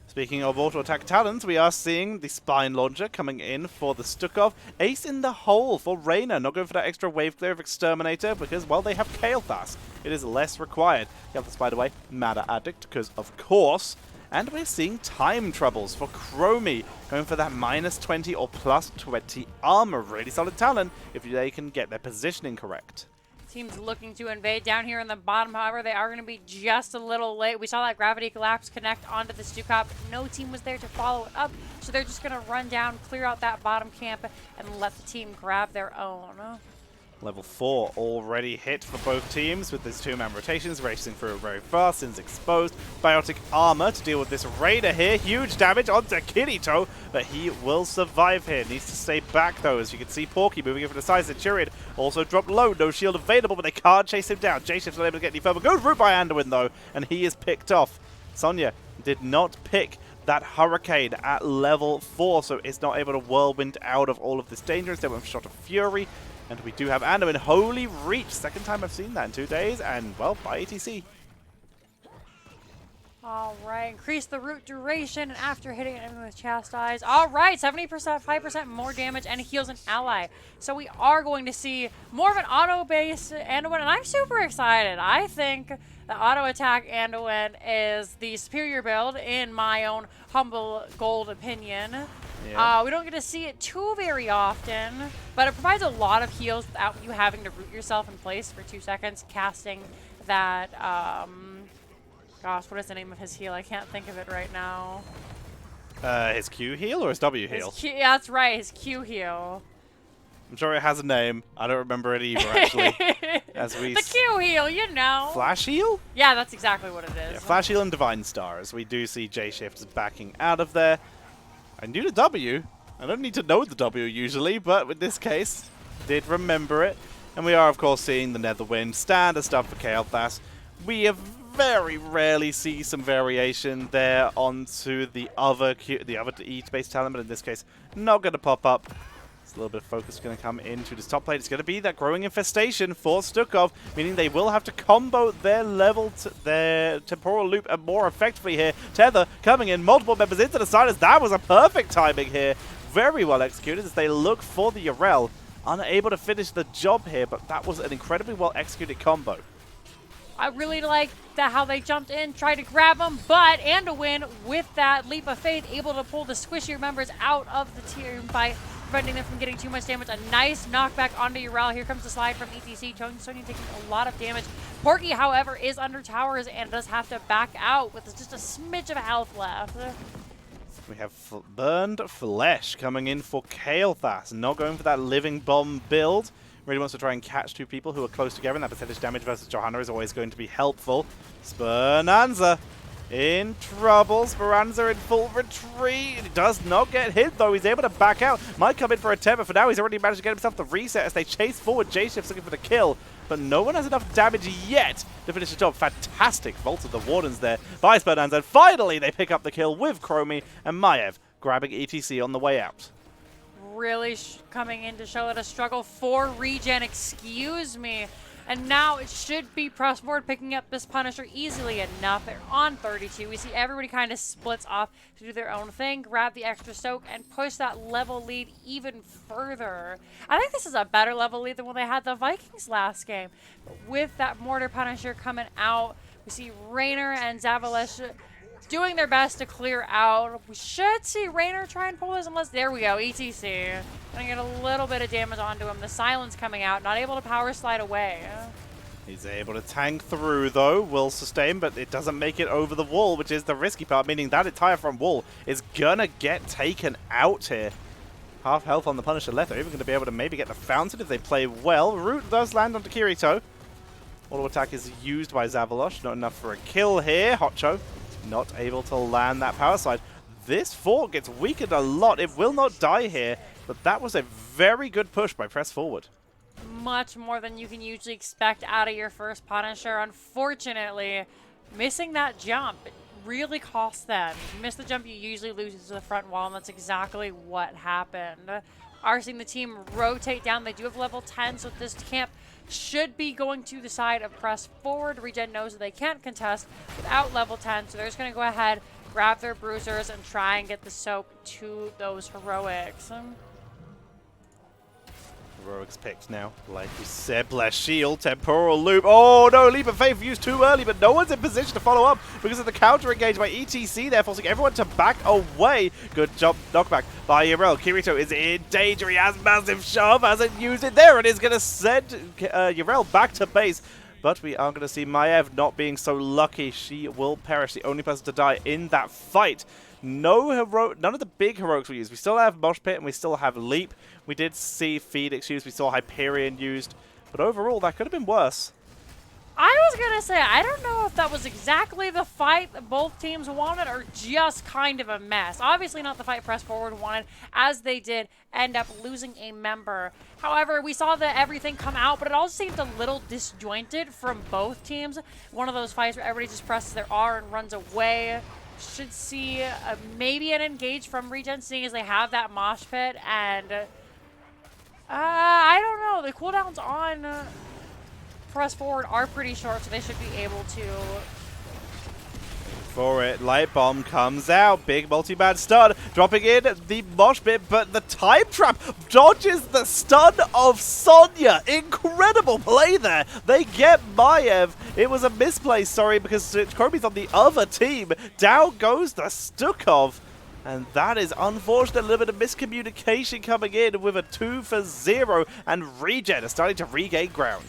Speaking of auto-attack talents, we are seeing the Spine Launcher coming in for the Stukov. Ace in the hole for Reyna. Not going for that extra wave clear of Exterminator because, well, they have Kael'thas. It is less required. Kael'thas, by the way, Matter Addict because, of course. And we're seeing time troubles for Chromie. Going for that -20 or +20 armor. Really solid talent if they can get their positioning correct. Teams looking to invade down here in the bottom. However, they are going to be just a little late. We saw that Gravity Collapse connect onto the Stukov. No team was there to follow it up, so they're just going to run down, clear out that bottom camp, and let the team grab their own. Level 4 already hit for both teams with these 2-man rotations racing through very fast. Sin's exposed. Biotic armor to deal with this Raider here. Huge damage onto Kirito, but he will survive here. Needs to stay back though, as you can see Porky moving in from the side. Centurion also dropped low. No shield available, but they can't chase him down. J-Shift's not able to get any further. Goes root by Anduin though, and he is picked off. Sonya did not pick that Hurricane at level 4, so it's not able to whirlwind out of all of this danger. Instead went for Shot of Fury. And we do have Anduin Holy Reach. Second time I've seen that in 2 days. And, well, by ATC. All right. Increase the root duration. And after hitting an enemy with Chastise. All right. 70%, 5% more damage. And heals an ally. So we are going to see more of an auto-based Anduin. And I'm super excited. I think the auto-attack Anduin is the superior build in my own humble gold opinion. Yeah. We don't get to see it too very often, but it provides a lot of heals without you having to root yourself in place for 2 seconds, casting that, gosh, what is the name of his heal? I can't think of it right now. His Q heal or his W heal? Yeah, that's right, his Q heal. I'm sure it has a name. I don't remember it either, actually. The Q heal, you know. Flash heal? Yeah, that's exactly what it is. Yeah, Flash heal and Divine Star, as we do see J-Shift is backing out of there. I knew the W. I don't need to know the W usually, but in this case, did remember it. And we are, of course, seeing the Netherwind. Standard stuff for Kael'thas. We have very rarely see some variation there onto the other E-based talent, but in this case, not going to pop up. A little bit of focus going to come into this top lane. It's going to be that growing infestation for Stukov, meaning they will have to combo their their temporal loop more effectively here. Tether coming in, multiple members into the side as that was a perfect timing here. Very well executed as they look for the Yrel. Unable to finish the job here, but that was an incredibly well executed combo. I really like how they jumped in, tried to grab him, but and a win with that leap of faith, able to pull the squishier members out of the team fight, preventing them from getting too much damage. A nice knockback onto Yrel. Here comes the slide from ETC. Sony taking a lot of damage. Porky, however, is under towers and does have to back out with just a smidge of health left. We have Burned Flesh coming in for Kael'thas. Not going for that Living Bomb build. Really wants to try and catch two people who are close together, and that percentage damage versus Johanna is always going to be helpful. Speranza in trouble. Speranza in full retreat. He does not get hit, though. He's able to back out. Might come in for a temper. For now, he's already managed to get himself the reset as they chase forward. J-Shift's looking for the kill, but no one has enough damage yet to finish the job. Fantastic Vault of the Wardens there by Speranza. And finally, they pick up the kill with Chromie and Maiev grabbing ETC on the way out. Really coming in to show it a struggle for Regen, excuse me. And now it should be Press Forward picking up this Punisher easily enough. They're on 32. We see everybody kind of splits off to do their own thing, grab the extra soak, and push that level lead even further. I think this is a better level lead than when they had the Vikings last game. But with that Mortar Punisher coming out, we see Raynor and Zavalesh doing their best to clear out. We should see Raynor try and pull this unless, there we go, ETC. Gonna get a little bit of damage onto him. The silence coming out, not able to power slide away. He's able to tank through, though, will sustain, but it doesn't make it over the wall, which is the risky part, meaning that entire front wall is gonna get taken out here. Half health on the Punisher left. They're even going to be able to maybe get the Fountain if they play well. Root does land onto Kirito. Auto attack is used by Zavalosh. Not enough for a kill here. Hotcho not able to land that power slide. This fort gets weakened a lot. It will not die here, but that was a very good push by Press Forward. Much more than you can usually expect out of your first Punisher. Unfortunately, missing that jump really costs them. If you miss the jump, you usually lose to the front wall, and that's exactly what happened. Are seeing the team rotate down. They do have level 10, so this camp should be going to the side of Press Forward. Regen knows that they can't contest without level 10, so they're just going to go ahead, grab their bruisers, and try and get the soak to those heroics. Heroics picked now. Like we said, Bless Shield, Temporal Loop. Oh no, Leap of Faith used too early, but no one's in position to follow up because of the counter engage by ETC there, forcing everyone to back away. Good job, knockback by Yrel. Kirito is in danger. He has massive shove, hasn't used it. There it is, going to send Yrel back to base. But we are going to see Maiev not being so lucky. She will perish, the only person to die in that fight. None of the big heroics we used. We still have Mosh Pit and we still have Leap. We did see Phoenix used. We saw Hyperion used. But overall, that could have been worse. I was going to say, I don't know if that was exactly the fight that both teams wanted or just kind of a mess. Obviously not the fight Press Forward wanted, as they did end up losing a member. However, we saw that everything come out, but it all seemed a little disjointed from both teams. One of those fights where everybody just presses their R and runs away. Should see maybe an engage from Regen, seeing as they have that mosh pit, and I don't know. The cooldowns on Press Forward are pretty short, so they should be able to. For it, Light Bomb comes out. Big multi-man stun, dropping in the mosh pit, but the time trap dodges the stun of Sonya. Incredible play there. They get Maiev. It was a misplay, sorry, because Kobe's on the other team. Down goes the Stukov. And that is unfortunate. A little bit of miscommunication coming in with a 2-for-0. And Regen is starting to regain ground.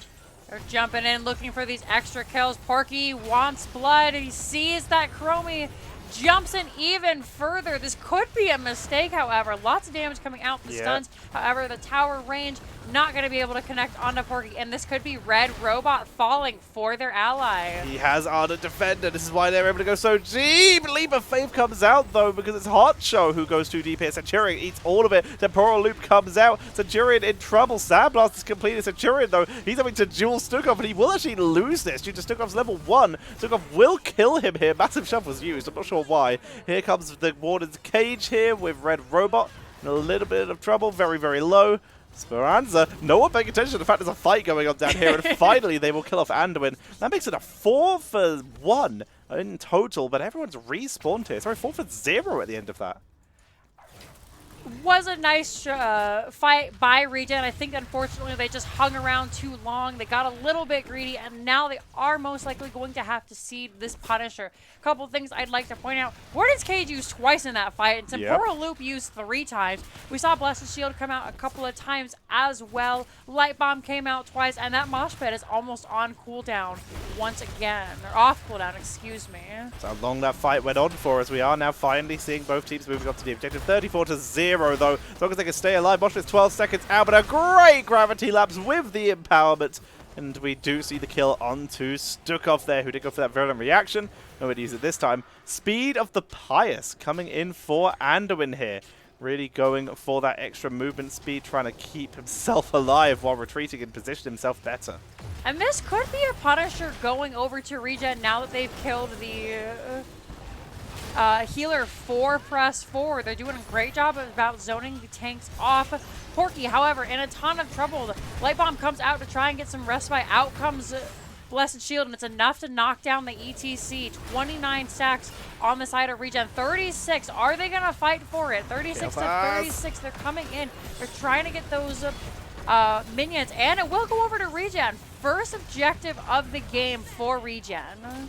They're jumping in, looking for these extra kills. Porky wants blood. He sees that Chromie jumps in even further. This could be a mistake, however. Lots of damage coming out from the stuns. However, the tower range not going to be able to connect onto Porky, and this could be Red Robot falling for their ally. He has Ardent Defender. This is why they're able to go so deep. Leap of Faith comes out, though, because it's Hotcho who goes too deep here. Centurion eats all of it. Temporal Loop comes out. Centurion in trouble. Sandblast is completed. Centurion, though, he's having to duel Stukov, and he will actually lose this due to Stukov's level 1. Stukov will kill him here. Massive Shove was used. I'm not sure why. Here comes the Warden's Cage here with Red Robot. in a little bit of trouble, very, very low. Speranza, no one paying attention to the fact there's a fight going on down here, and finally they will kill off Anduin. That makes it a 4 for 1 in total, but everyone's respawned here. Sorry, 4 for 0 at the end of that. Was a nice fight by Regen. I think unfortunately they just hung around too long. They got a little bit greedy, and now they are most likely going to have to seed this Punisher. A couple of things I'd like to point out. Warden's Cage used twice in that fight, and Tempora Loop used 3 times. We saw Blessed Shield come out a couple of times as well. Light Bomb came out twice, and that Mosh Pit is almost on cooldown once again. Or off cooldown, excuse me. That's how long that fight went on for us. We are now finally seeing both teams moving on to the objective. 34 to 0, though. As long as they can stay alive, Mosh Pit's 12 seconds out, but a great gravity lapse with the empowerment. And we do see the kill onto Stukov there, who did go for that virulent reaction. Nobody used it this time. Speed of the Pious coming in for Anduin here. Really going for that extra movement speed, trying to keep himself alive while retreating and position himself better. And this could be a Punisher going over to Regen now that they've killed the healer for press forward. They're doing a great job about zoning the tanks off. Porky, however, in a ton of trouble. Light Bomb comes out to try and get some respite. Out comes Blessed Shield, and it's enough to knock down the ETC. 29 stacks on the side of Regen. 36. Are they going to fight for it? 36 to 36. They're coming in. They're trying to get those minions, and it will go over to Regen. First objective of the game for Regen.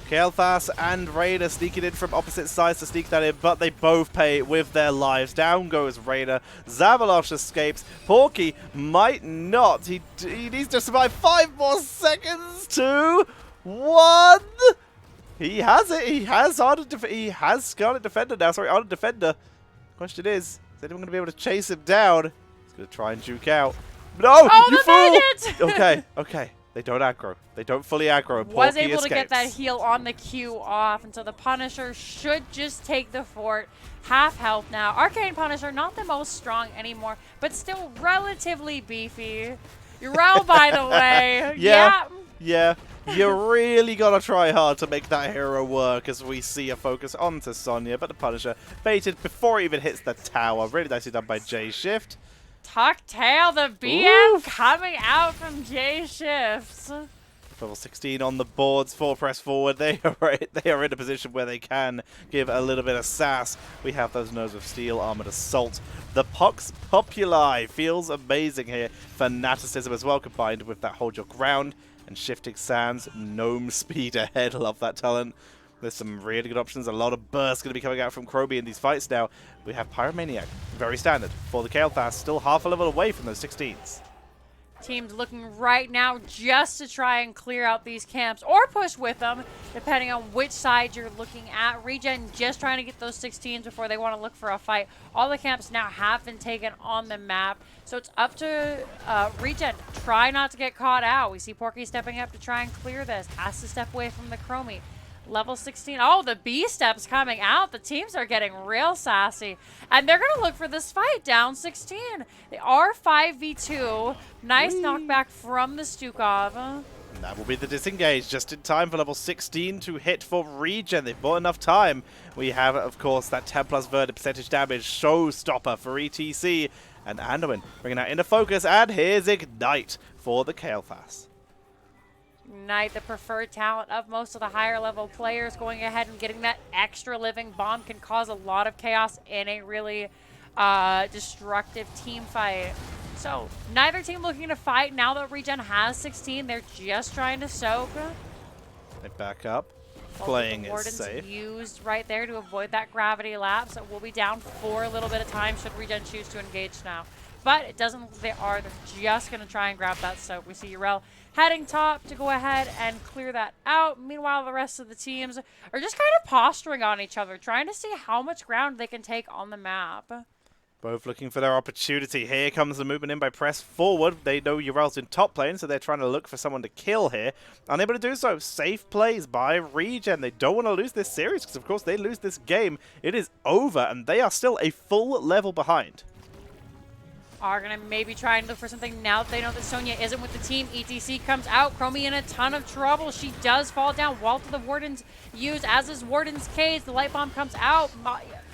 Kael'thas and Reyna sneaking in from opposite sides to sneak that in, but they both pay with their lives. Down goes Reyna. Zavalosh escapes. Porky might not. He needs to survive 5 more seconds. 2, 1. He has it. He has Scarlet Defender now. Sorry, Ardent Defender. Question is anyone going to be able to chase him down? He's going to try and juke out. No, oh, you fool! Okay. They don't aggro. They don't fully aggro. Was able to get that heal on the Q off, and so the Punisher should just take the fort. Half health now. Arcane Punisher, not the most strong anymore, but still relatively beefy. Urel, by the way. Yeah. You really gotta try hard to make that hero work, as we see a focus onto Sonya, but the Punisher baited before it even hits the tower. Really nicely done by J Shift. Tuck Tail, the BM coming out from J Shifts. Level 16 on the boards for press forward. They are in a position where they can give a little bit of sass. We have those Nerves of Steel, Armored Assault. The Pox Populi feels amazing here. Fanaticism as well, combined with that Hold Your Ground and Shifting Sands. Gnome speed ahead. Love that talent. There's some really good options. A lot of bursts going to be coming out from Krobi in these fights now. We have Pyromaniac, very standard for the Kael'thas, still half a level away from those 16s. Teams looking right now just to try and clear out these camps or push with them, depending on which side you're looking at. Regen just trying to get those 16s before they want to look for a fight. All the camps now have been taken on the map, so it's up to Regen. Try not to get caught out. We see Porky stepping up to try and clear this. Has to step away from the Chromie. Level 16. Oh, the B steps coming out. The teams are getting real sassy. And they're going to look for this fight down 16. They are 5v2. Nice knockback from the Stukov. That will be the disengage, just in time for level 16 to hit for Regen. They've bought enough time. We have, of course, that 10 plus Verdi percentage damage showstopper for ETC. And Anduin bringing that into focus. And here's Ignite for the Kael'thas. Ignite, the preferred talent of most of the higher level players, going ahead and getting that extra living bomb can cause a lot of chaos in a really destructive team fight. So neither team looking to fight now that Regen has 16. They're just trying to soak. They back up. Playing it Warden's safe. Used right there to avoid that gravity lapse. It will be down for a little bit of time should Regen choose to engage now. But it doesn't, they're just going to try and grab that soak. We see Urel heading top to go ahead and clear that out. Meanwhile, the rest of the teams are just kind of posturing on each other, trying to see how much ground they can take on the map. Both looking for their opportunity. Here comes the movement in by press forward. They know Urel's in top lane, so they're trying to look for someone to kill here. Unable to do so. Safe plays by Regen. They don't want to lose this series, because of course they lose this game, it is over, and they are still a full level behind. Are going to maybe try and look for something now that they know that Sonya isn't with the team. ETC comes out. Chromie in a ton of trouble. She does fall down. Wall to the Warden's used, as is Warden's Cage. The Light Bomb comes out.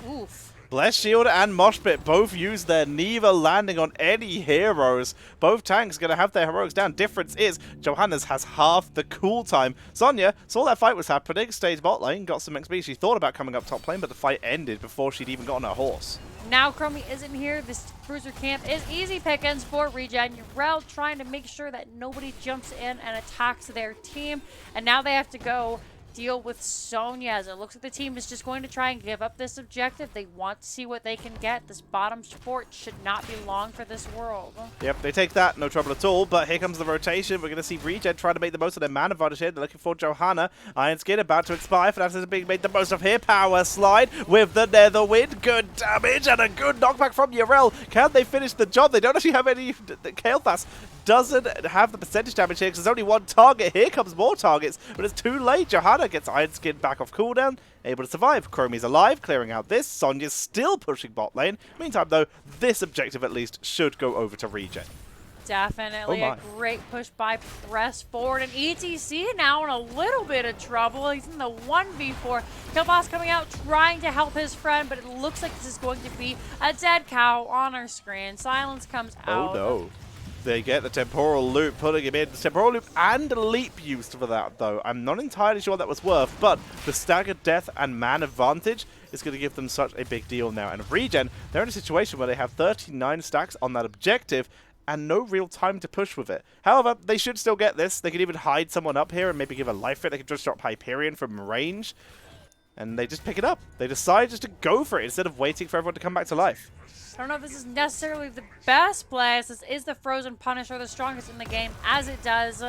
Oof. Bless Shield and Moshpit both use their neither landing on any heroes. Both tanks going to have their heroics down. Difference is Johannes has half the cool time. Sonya saw that fight was happening, stayed bot lane, got some XP. She thought about coming up top lane, but the fight ended before she'd even gotten her horse. Now Chromie isn't here. This cruiser camp is easy pickings for Regen. Urel trying to make sure that nobody jumps in and attacks their team. And now they have to go deal with Sonya, as it looks like the team is just going to try and give up this objective. They want to see what they can get. This bottom support should not be long for this world. Yep, they take that, no trouble at all, but here comes the rotation. We're going to see Regen trying to make the most of their mana advantage here. They're looking for Johanna. Iron Skin about to expire. FNAF is being made the most of here. Power slide with the Nether Wind. Good damage and a good knockback from Urel. Can they finish the job? They don't actually have any... Kael'thas doesn't have the percentage damage here because there's only one target. Here comes more targets, but it's too late. Johanna gets Iron Skin back off cooldown, able to survive. Chromie's alive, clearing out this. Sonya's still pushing bot lane. Meantime, though, this objective at least should go over to Regen. Definitely a great push by Press Forward, and ETC now in a little bit of trouble. He's in the 1v4. Killboss coming out trying to help his friend, but it looks like this is going to be a dead cow on our screen. Silence comes out. Oh no. They get the temporal loop, putting him in. The temporal loop and leap used for that, though. I'm not entirely sure what that was worth, but the staggered death and man advantage is going to give them such a big deal now. And Regen, they're in a situation where they have 39 stacks on that objective and no real time to push with it. However, they should still get this. They could even hide someone up here and maybe give a life fit. They could just drop Hyperion from range, and they just pick it up. They decide just to go for it instead of waiting for everyone to come back to life. I don't know if this is necessarily the best play, as this is the Frozen Punisher, the strongest in the game, as it does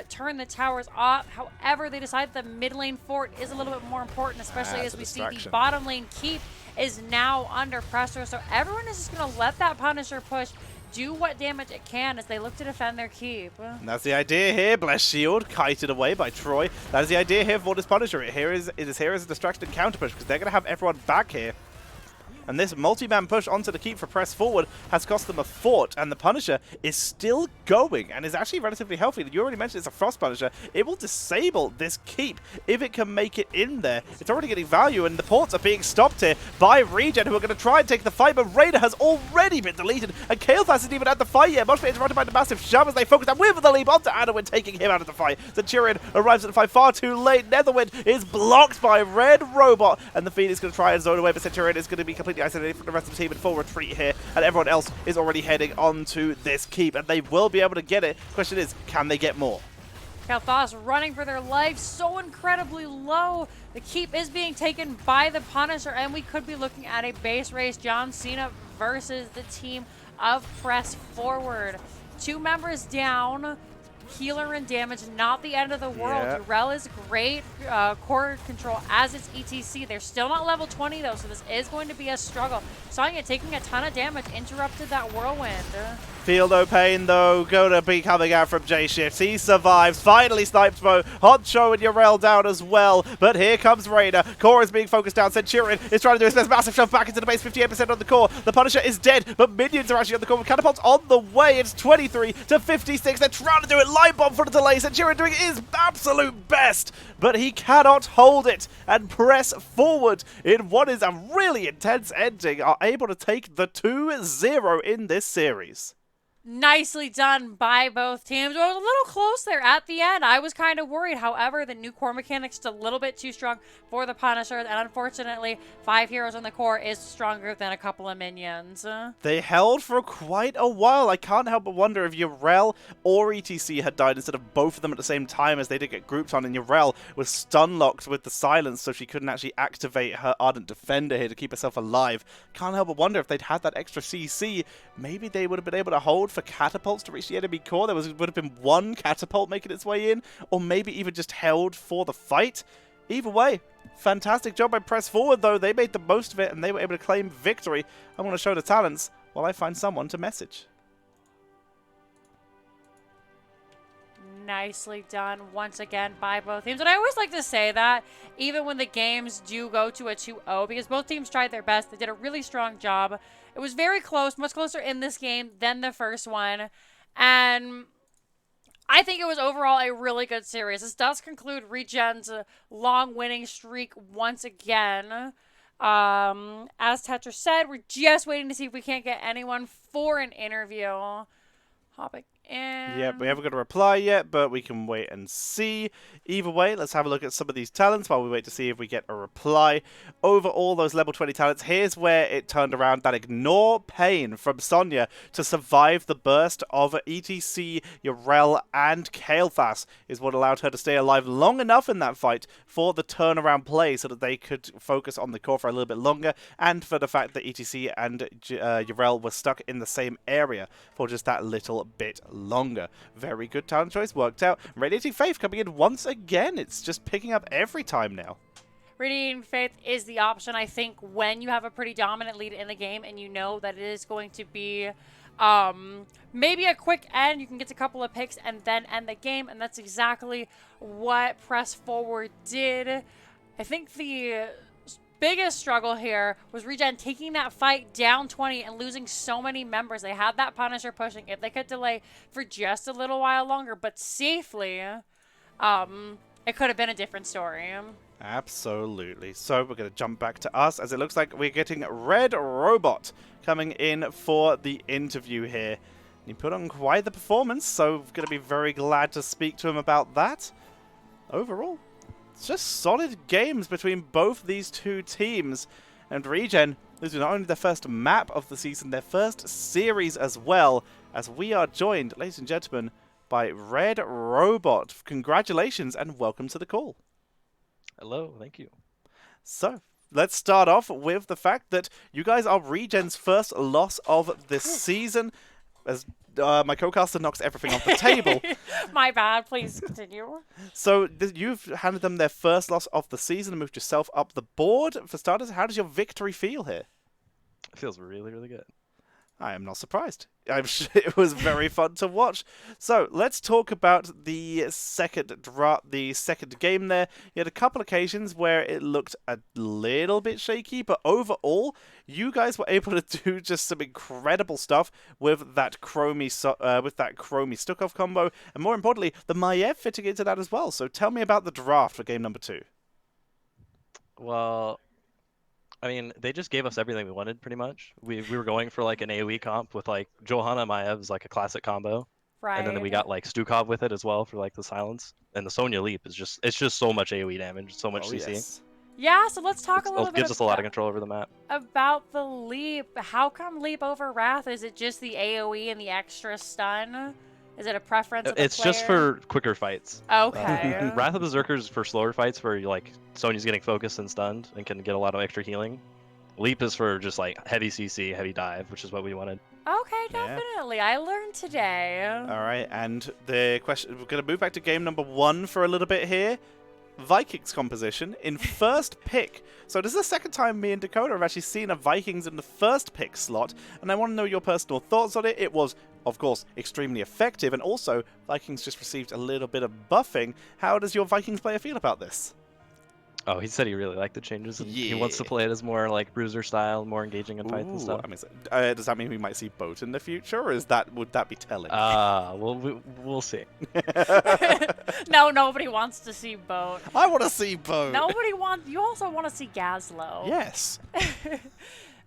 turn the towers off. However, they decide the mid lane fort is a little bit more important, especially as we see the bottom lane keep is now under pressure. So everyone is just going to let that Punisher push do what damage it can as they look to defend their keep. And that's the idea here. Bless Shield, kited away by Troy. That is the idea here for this Punisher. It is here as a distraction and counter push because they're going to have everyone back here. And this multi-man push onto the keep for Press Forward has cost them a fort, and the Punisher is still going and is actually relatively healthy. You already mentioned it's a Frost Punisher. It will disable this keep if it can make it in there. It's already getting value, and the ports are being stopped here by Regen, who are going to try and take the fight, but Raider has already been deleted, and Kael'thas isn't even at the fight yet. Moshpit interrupted by the massive shove as they focus and with the leap onto Anowin, taking him out of the fight. Centurion arrives at the fight far too late. Netherwind is blocked by Red Robot, and the Fiend is going to try and zone away, but Centurion is going to be completely isolated from the rest of the team in full retreat here, and everyone else is already heading onto this keep, and they will be able to get it. Question is, can they get more? Kael'thas running for their life, so incredibly low. The keep is being taken by the Punisher, and we could be looking at a base race. John Cena versus the team of Press Forward. 2 members down. Healer and damage, not the end of the world. Yeah. Urel is great. Core control as its ETC. They're still not level 20 though, so this is going to be a struggle. Sonya taking a ton of damage, interrupted that whirlwind. Feel no pain though, gonna be coming out from J-Shift. He survives, finally snipes Mo. Honcho and Urel down as well, but here comes Raider. Core is being focused down. Centurion is trying to do his best. Massive shove back into the base, 58% on the core. The Punisher is dead, but minions are actually on the core with catapults on the way. It's 23 to 56. They're trying to do it. Light bomb for the delay. Centurion doing his absolute best, but he cannot hold it, and Press Forward in what is a really intense ending are able to take the 2-0 in this series. Nicely done by both teams. Well, it was a little close there at the end. I was kind of worried. However, the new core mechanics is a little bit too strong for the Punisher. And unfortunately, 5 heroes on the core is stronger than a couple of minions. They held for quite a while. I can't help but wonder if Urel or ETC had died instead of both of them at the same time, as they did get grouped on. And Urel was stun locked with the silence, so she couldn't actually activate her Ardent Defender here to keep herself alive. Can't help but wonder if they'd had that extra CC, maybe they would have been able to hold for catapults to reach the enemy core. There would have been one catapult making its way in, or maybe even just held for the fight. Either way, fantastic job by Press Forward though. They made the most of it and they were able to claim victory. I want to show the talents while I find someone to message. Nicely done once again by both teams. And I always like to say that even when the games do go to a 2-0, because both teams tried their best. They did a really strong job. It was very close, much closer in this game than the first one. And I think it was overall a really good series. This does conclude Regen's long winning streak once again. As Tetcher said, we're just waiting to see if we can't get anyone for an interview. Hopping Yep, we in. haven't got a reply yet, but we can wait and see. Either way, let's have a look at some of these talents while we wait to see if we get a reply. Over all those level 20 talents, here's where it turned around. That Ignore Pain from Sonya to survive the burst of ETC, Urel, and Kael'thas is what allowed her to stay alive long enough in that fight for the turnaround play so that they could focus on the core for a little bit longer, and for the fact that ETC and Urel were stuck in the same area for just that little bit longer. Very good talent choice, worked out. Radiating Faith coming in once again. It's just picking up every time now. Radiating Faith is the option, I think, when you have a pretty dominant lead in the game and you know that it is going to be maybe a quick end. You can get a couple of picks and then end the game, and that's exactly what Press Forward did. I think the biggest struggle here was Regen taking that fight down 20 and losing so many members. They had that Punisher pushing. If they could delay for just a little while longer, but safely, it could have been a different story. Absolutely. So we're going to jump back to us, as it looks like we're getting Red Robot coming in for the interview here. He put on quite the performance, so we're going to be very glad to speak to him about that. Overall, it's just solid games between both these two teams. And Regen losing not only their first map of the season, their first series as well, as we are joined, ladies and gentlemen, by Red Robot. Congratulations and welcome to the call. Hello, thank you. So, let's start off with the fact that you guys are Regen's first loss of this season, as my co-caster knocks everything off the table. My bad, please continue. So, you've handed them their first loss of the season and moved yourself up the board. For starters, how does your victory feel here? It feels really, really good. I am not surprised. I'm sure it was very fun to watch. So let's talk about the second game there. You had a couple occasions where it looked a little bit shaky, but overall, you guys were able to do just some incredible stuff with that Chromie Stukov combo, and more importantly, the Maiev fitting into that as well. So tell me about the draft for game number 2. Well, I mean, they just gave us everything we wanted, pretty much. We were going for like an AoE comp with like Johanna Maiev is like a classic combo, Right. and then we got like Stukov with it as well for like the silence, and the Sonya Leap is just so much AoE damage, so much CC. Yes. Yeah, so let's talk a little bit. It gives us a lot of control over the map. About the Leap. How come Leap over Wrath? Is it just the AoE and the extra stun? Is it a preference of the It's just player? for quicker fights. Okay. Wrath of Berserkers for slower fights where like Sonya's getting focused and stunned and can get a lot of extra healing. Leap is for just like heavy CC, heavy dive, which is what we wanted. Okay, Yeah. definitely. I learned today. All right, and the question, we're going to move back to game number 1 for a little bit here. Vikings composition in first pick. So this is the second time me and Dakota have actually seen a Vikings in the first pick slot, and I want to know your personal thoughts on it. It was, of course, extremely effective, and also Vikings just received a little bit of buffing. How does your Vikings player feel about this? Oh, he said he really liked the changes. And He wants to Yeah. play it as more like bruiser style, more engaging in fights and Ooh, stuff. I mean, does that mean we might see Boat in the future, or would that be telling? Well, we'll see. No, nobody wants to see Boat. I want to see Boat. Nobody wants. You also want to see Gazlowe. Yes.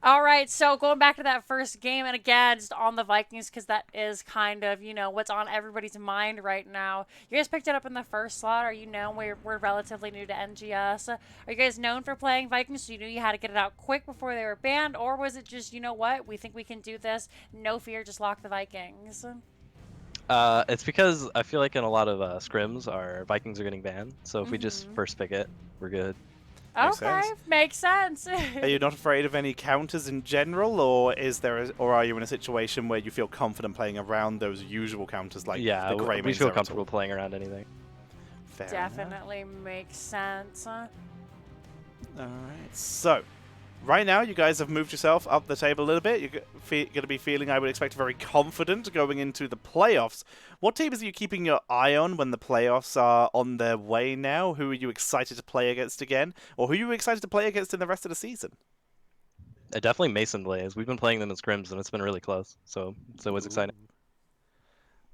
All right, so going back to that first game, and again, just on the Vikings, because that is kind of, what's on everybody's mind right now. You guys picked it up in the first slot. Are you known? We're relatively new to NGS. Are you guys known for playing Vikings, so you knew you had to get it out quick before they were banned? Or was it just, what? We think we can do this. No fear, just lock the Vikings. It's because I feel like in a lot of scrims, our Vikings are getting banned. So if we just first pick it, we're good. Makes Okay, sense. makes sense. Are you not afraid of any counters in general, or or are you in a situation where you feel confident playing around those usual counters like Yeah, the Grey we Mane feel Zeratul? comfortable playing around anything. Fair enough. Definitely makes sense. All right. So, right now, you guys have moved yourself up the table a little bit. You're going to be feeling, I would expect, very confident going into the playoffs. What teams are you keeping your eye on when the playoffs are on their way now? Who are you excited to play against again? Or who are you excited to play against in the rest of the season? Definitely Mason Blaze. We've been playing them in scrims and it's been really close. So it's always exciting.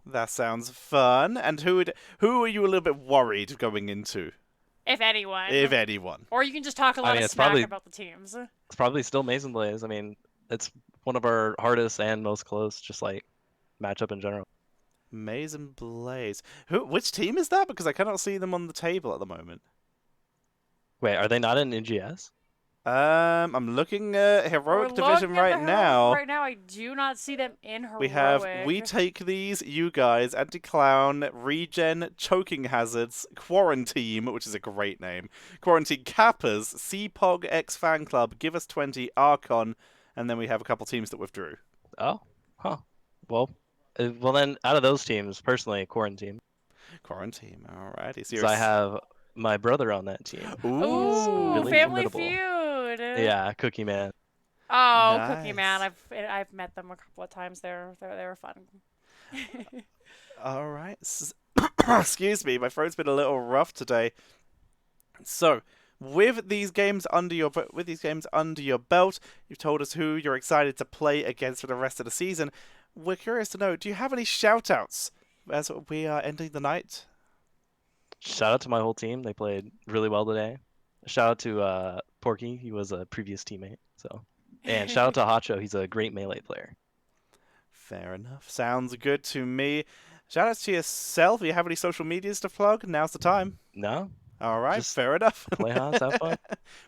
That sounds fun. And who are you a little bit worried going into? If anyone. If anyone. Or you can just talk a lot mean, of it's smack probably- about the teams. It's probably still Mason Blaze. I mean, it's one of our hardest and most close, just like matchup in general. Maze and Blaze. Which team is that? Because I cannot see them on the table at the moment. Wait, are they not in NGS? I'm looking at Heroic We're Division looking at right the Heroic now. Right now, I do not see them in Heroic. We have We Take These, You Guys, Anti-Clown, Regen, Choking Hazards, Quarantine, which is a great name, Quarantine Kappas, CPOG X Fan Club, Give Us 20, Archon, and then we have a couple teams that withdrew. Oh, huh. Well, then out of those teams, personally, Quarantine, Quarantine, alrighty. So because you're I have my brother on that team. Ooh, really Family formidable. Feud. Yeah, Cookie Man. Oh, Cookie Man. Nice. I've met them a couple of times. They were fun. Alright. Excuse me, my throat's been a little rough today. So, with these games under your belt, you've told us who you're excited to play against for the rest of the season. We're curious to know, do you have any shout-outs as we are ending the night? Shout out to my whole team. They played really well today. Shout out to Porky. He was a previous teammate. So, and shout out to Hacho. He's a great melee player. Fair enough. Sounds good to me. Shout-outs to yourself. Do you have any social medias to plug? Now's the time. No, Alright, Just fair enough. play HOTS, have fun.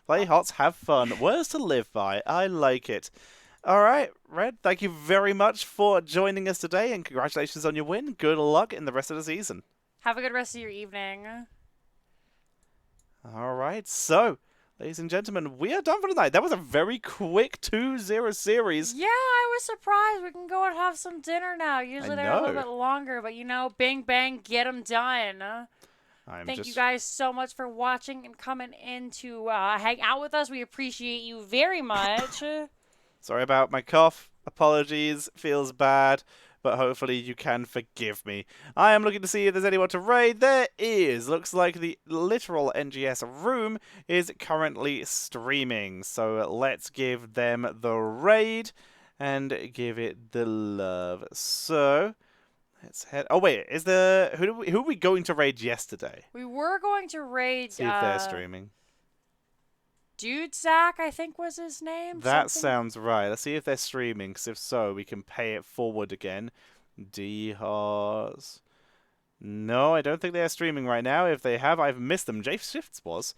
Play HOTS, have fun. Words to live by. I like it. Alright, Red, thank you very much for joining us today, and congratulations on your win. Good luck in the rest of the season. Have a good rest of your evening. Alright, so, ladies and gentlemen, we are done for tonight. That was a very quick 2-0 series. Yeah, I was surprised. We can go and have some dinner now. Usually they're a little know. bit longer, but bing bang, get them done. Thank you guys so much for watching and coming in to hang out with us. We appreciate you very much. Sorry about my cough. Apologies. Feels bad. But hopefully you can forgive me. I am looking to see if there's anyone to raid. There is. Looks like the literal NGS room is currently streaming. So let's give them the raid and give it the love. So let's head. Oh wait, who are we going to raid yesterday? We were going to raid See if they're streaming. Dude Zach, I think was his name. That something. sounds right. Let's see if they're streaming, because if so, we can pay it forward again. D-Hars. No, I don't think they are streaming right now. If they have, I've missed them. J Shifts was.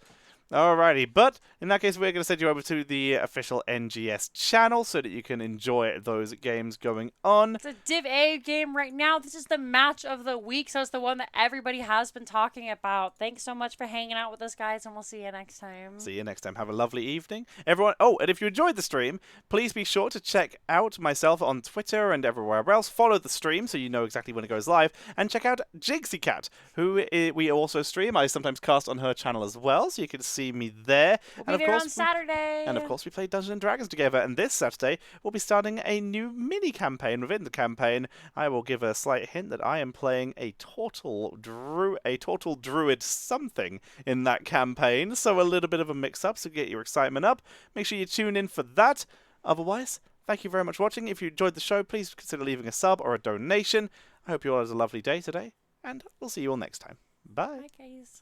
Alrighty, but in that case, we're going to send you over to the official NGS channel so that you can enjoy those games going on. It's a Div A game right now. This is the match of the week, so it's the one that everybody has been talking about. Thanks so much for hanging out with us, guys, and we'll see you next time. See you next time. Have a lovely evening. Everyone, oh, and if you enjoyed the stream, please be sure to check out myself on Twitter and everywhere else. Follow the stream so you know exactly when it goes live. And check out Jinxeekatt, who we also stream. I sometimes cast on her channel as well, so you can see me there. We'll be there on Saturday. And of course, we play Dungeons and Dragons together. And this Saturday, we'll be starting a new mini campaign. Within the campaign, I will give a slight hint that I am playing a total druid something in that campaign. So a little bit of a mix-up. So get your excitement up. Make sure you tune in for that. Otherwise, thank you very much for watching. If you enjoyed the show, please consider leaving a sub or a donation. I hope you all have a lovely day today, and we'll see you all next time. Bye. Bye, guys.